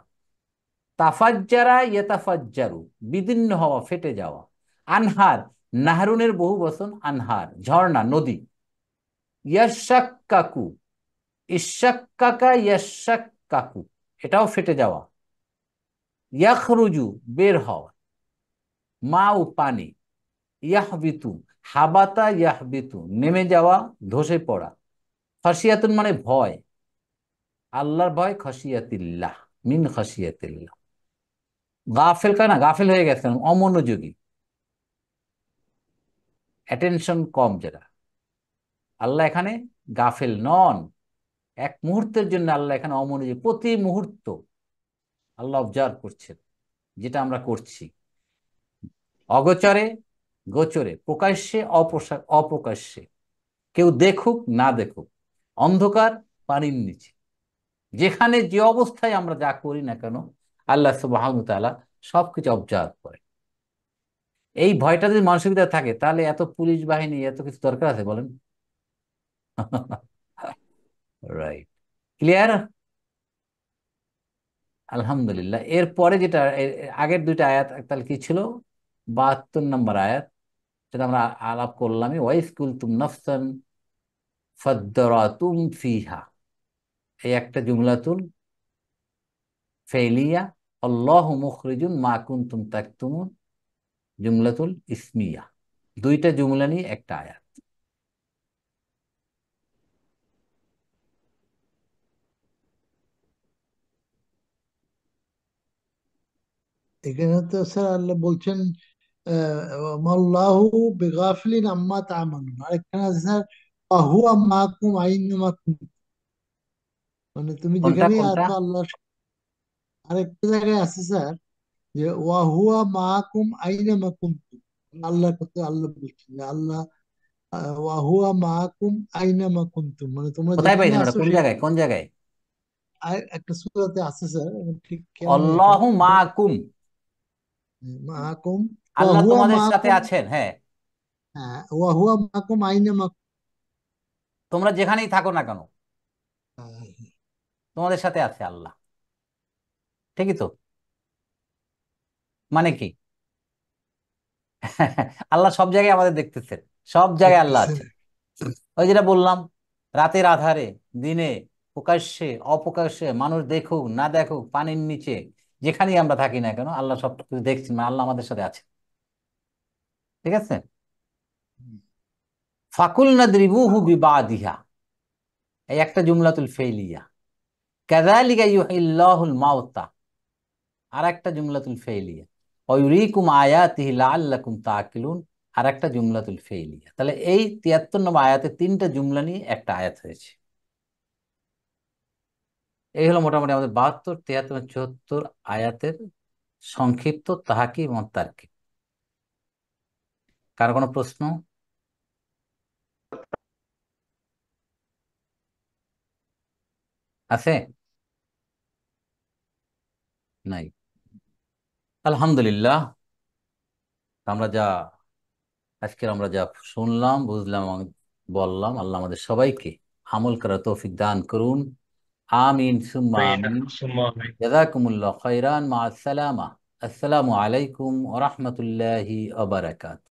Speaker 1: তাফাজ্জারা ইয়াতাফাজ্জারু, বিদীর্ণ হওয়া, ফেটে যাওয়া। আনহার, নাহরুনের বহু বচন আনহার, ঝর্ণা, নদী। ইয়াশাক্কাকু, ইশাক্কাকা ইয়াশাক্কাকু, এটাও ফেটে যাওয়া। ইয়াখরুজু, বের হওয়া। মাউ, পানি। ইয়াহবিতু, হাবাতা ইয়াহবিতু, নেমে যাওয়া, ধসে পড়া। খাশিয়াতুন মানে ভয়, আল্লাহর ভয়। খাশিয়াতিল্লাহ, মিন খাশিয়াতিল্লাহ। গাফেল কানা, গাফেল হয়ে গেছেন, অমনোযোগী, অ্যাটেনশন কম যেটা। আল্লাহ এখানে গাফেল নন, এক মুহূর্তের জন্য আল্লাহ এখানে অমনোযোগী। প্রতি মুহূর্ত আল্লাহ অবজার্ভ করছেন যেটা আমরা করছি, অগোচরে, গোচরে, প্রকাশ্যে, অপ্রকাশ্যে, কেউ দেখুক না দেখুক, অন্ধকার, পানির নিচে, যেখানে যে অবস্থায় আমরা যা করি না কেন আল্লাহ সুবহানাহু ওয়া তাআলা সবকিছু অবজার্ভ করে। এই ভয়টা যদি মানুষের ভিতরে থাকে তাহলে এত পুলিশ বাহিনী, এত কিছু দরকার আছে বলেন? Right, clear? আলহামদুলিল্লাহ। এরপরে যেটা আগের দুইটা আয়াত, তাহলে কি ছিল? ৭২ নম্বর আয়াত, সেটা আমরা আলাপ করলামই। ওয়াইস কুলতুম নাফসান ফাদ্দারাতুম ফিহা, এই একটা জুমলাতুল ফেলিয়া। আল্লাহু মুখরিজুন মা কুনতুম তাকতুমুন, জুমলাতুল ইসমিয়া। দুইটা জুমলা নিয়ে একটা আয়াত।
Speaker 4: এখানে তো স্যার আল্লাহ বলছেন মাল্লাহু বিগাফিলিন আম্মা তা'মালুন, আর এখানে আছে স্যার হুয়া মাকুম আইনামা কুনতুম, মানে তুমি
Speaker 1: কোনটা
Speaker 4: যেখানেই
Speaker 1: কোনটা?
Speaker 4: আছো আল্লাহ। আরেকটা জায়গায় আছে স্যার যে ওয়া হুয়া মাকুম আইনামা কুনতুম, আল্লাহর কথা আল্লাহ বলছেন যে আল্লাহ ওয়া হুয়া মাকুম আইনামা কুনতুম, মানে তোমরা
Speaker 1: কোথায়
Speaker 4: যেখানে
Speaker 1: পাইছেন ওটা?
Speaker 4: আছো
Speaker 1: কোন জায়গায়, কোন জায়গায়?
Speaker 4: আর একটা সূরাতে আছে স্যার, আমার ঠিক খেয়াল নেই এখন।
Speaker 1: আল্লাহু মাকুম,
Speaker 4: মাকুম ওয়া
Speaker 1: আল্লাহ
Speaker 4: হুয়া
Speaker 1: তোমাদের সাথে
Speaker 4: মাকুম,
Speaker 1: আছেন। হ্যাঁ,
Speaker 4: হ্যাঁ ওয়া হুয়া মাকুম আইনামা,
Speaker 1: তোমরা যেখানেই থাকো না কেন তোমাদের সাথে আছে আল্লাহ। ঠিকই তো? মানে কি? আল্লাহ সব জায়গায় আমাদের দেখতেছেন, সব জায়গায় আল্লাহ
Speaker 4: দেখতেছেন।
Speaker 1: আছেন। ওই যেটা বললাম, রাতের আধারে, দিনে, প্রকাশ্যে, অপ্রকাশ্যে, মানুষ দেখুক না দেখুক, পানির নিচে, যেখানেই আমরা থাকি না কেন আল্লাহ সব কিছু দেখছেন, মানে আল্লাহ আমাদের সাথে আছে। ঠিক আছে। ফাকুলনা দ্রিবুহু বিবাদিহা, এই একটা জুমলাতুল ফেইলিয়া। কাযালিকা ইউহিল্লাহুল মাউতা, আর একটা জুমলাতুল ফেইলিয়া। ওয়া ইউরিকুম আয়াতিহি লাআল্লাকুম তাআকিলুন, আর একটা জুমলাতুল ফেইলিয়া। তাহলে এই 73 নম্বর আয়াতে তিনটা জুমলা নিয়ে একটা আয়াত হয়েছে। এই হলো মোটামুটি আমাদের 72, 73, 74 আয়াতের সংক্ষিপ্ত তাহাকিম এবং তারকিব। কার কোনো প্রশ্ন আছে? নাই। আলহামদুলিল্লাহ, আমরা যা আজকে আমরা যা শুনলাম, বুঝলাম এবং বললাম, আল্লাহ আমাদের সবাইকে আমল করার তৌফিক দান করুন। আমিন সুম্মা আমিন। জাযাকুমুল্লাহ খাইরান, মা আসসালামা। আসসালামু আলাইকুম ওয়া রাহমাতুল্লাহি ওয়া বারাকাতুহু।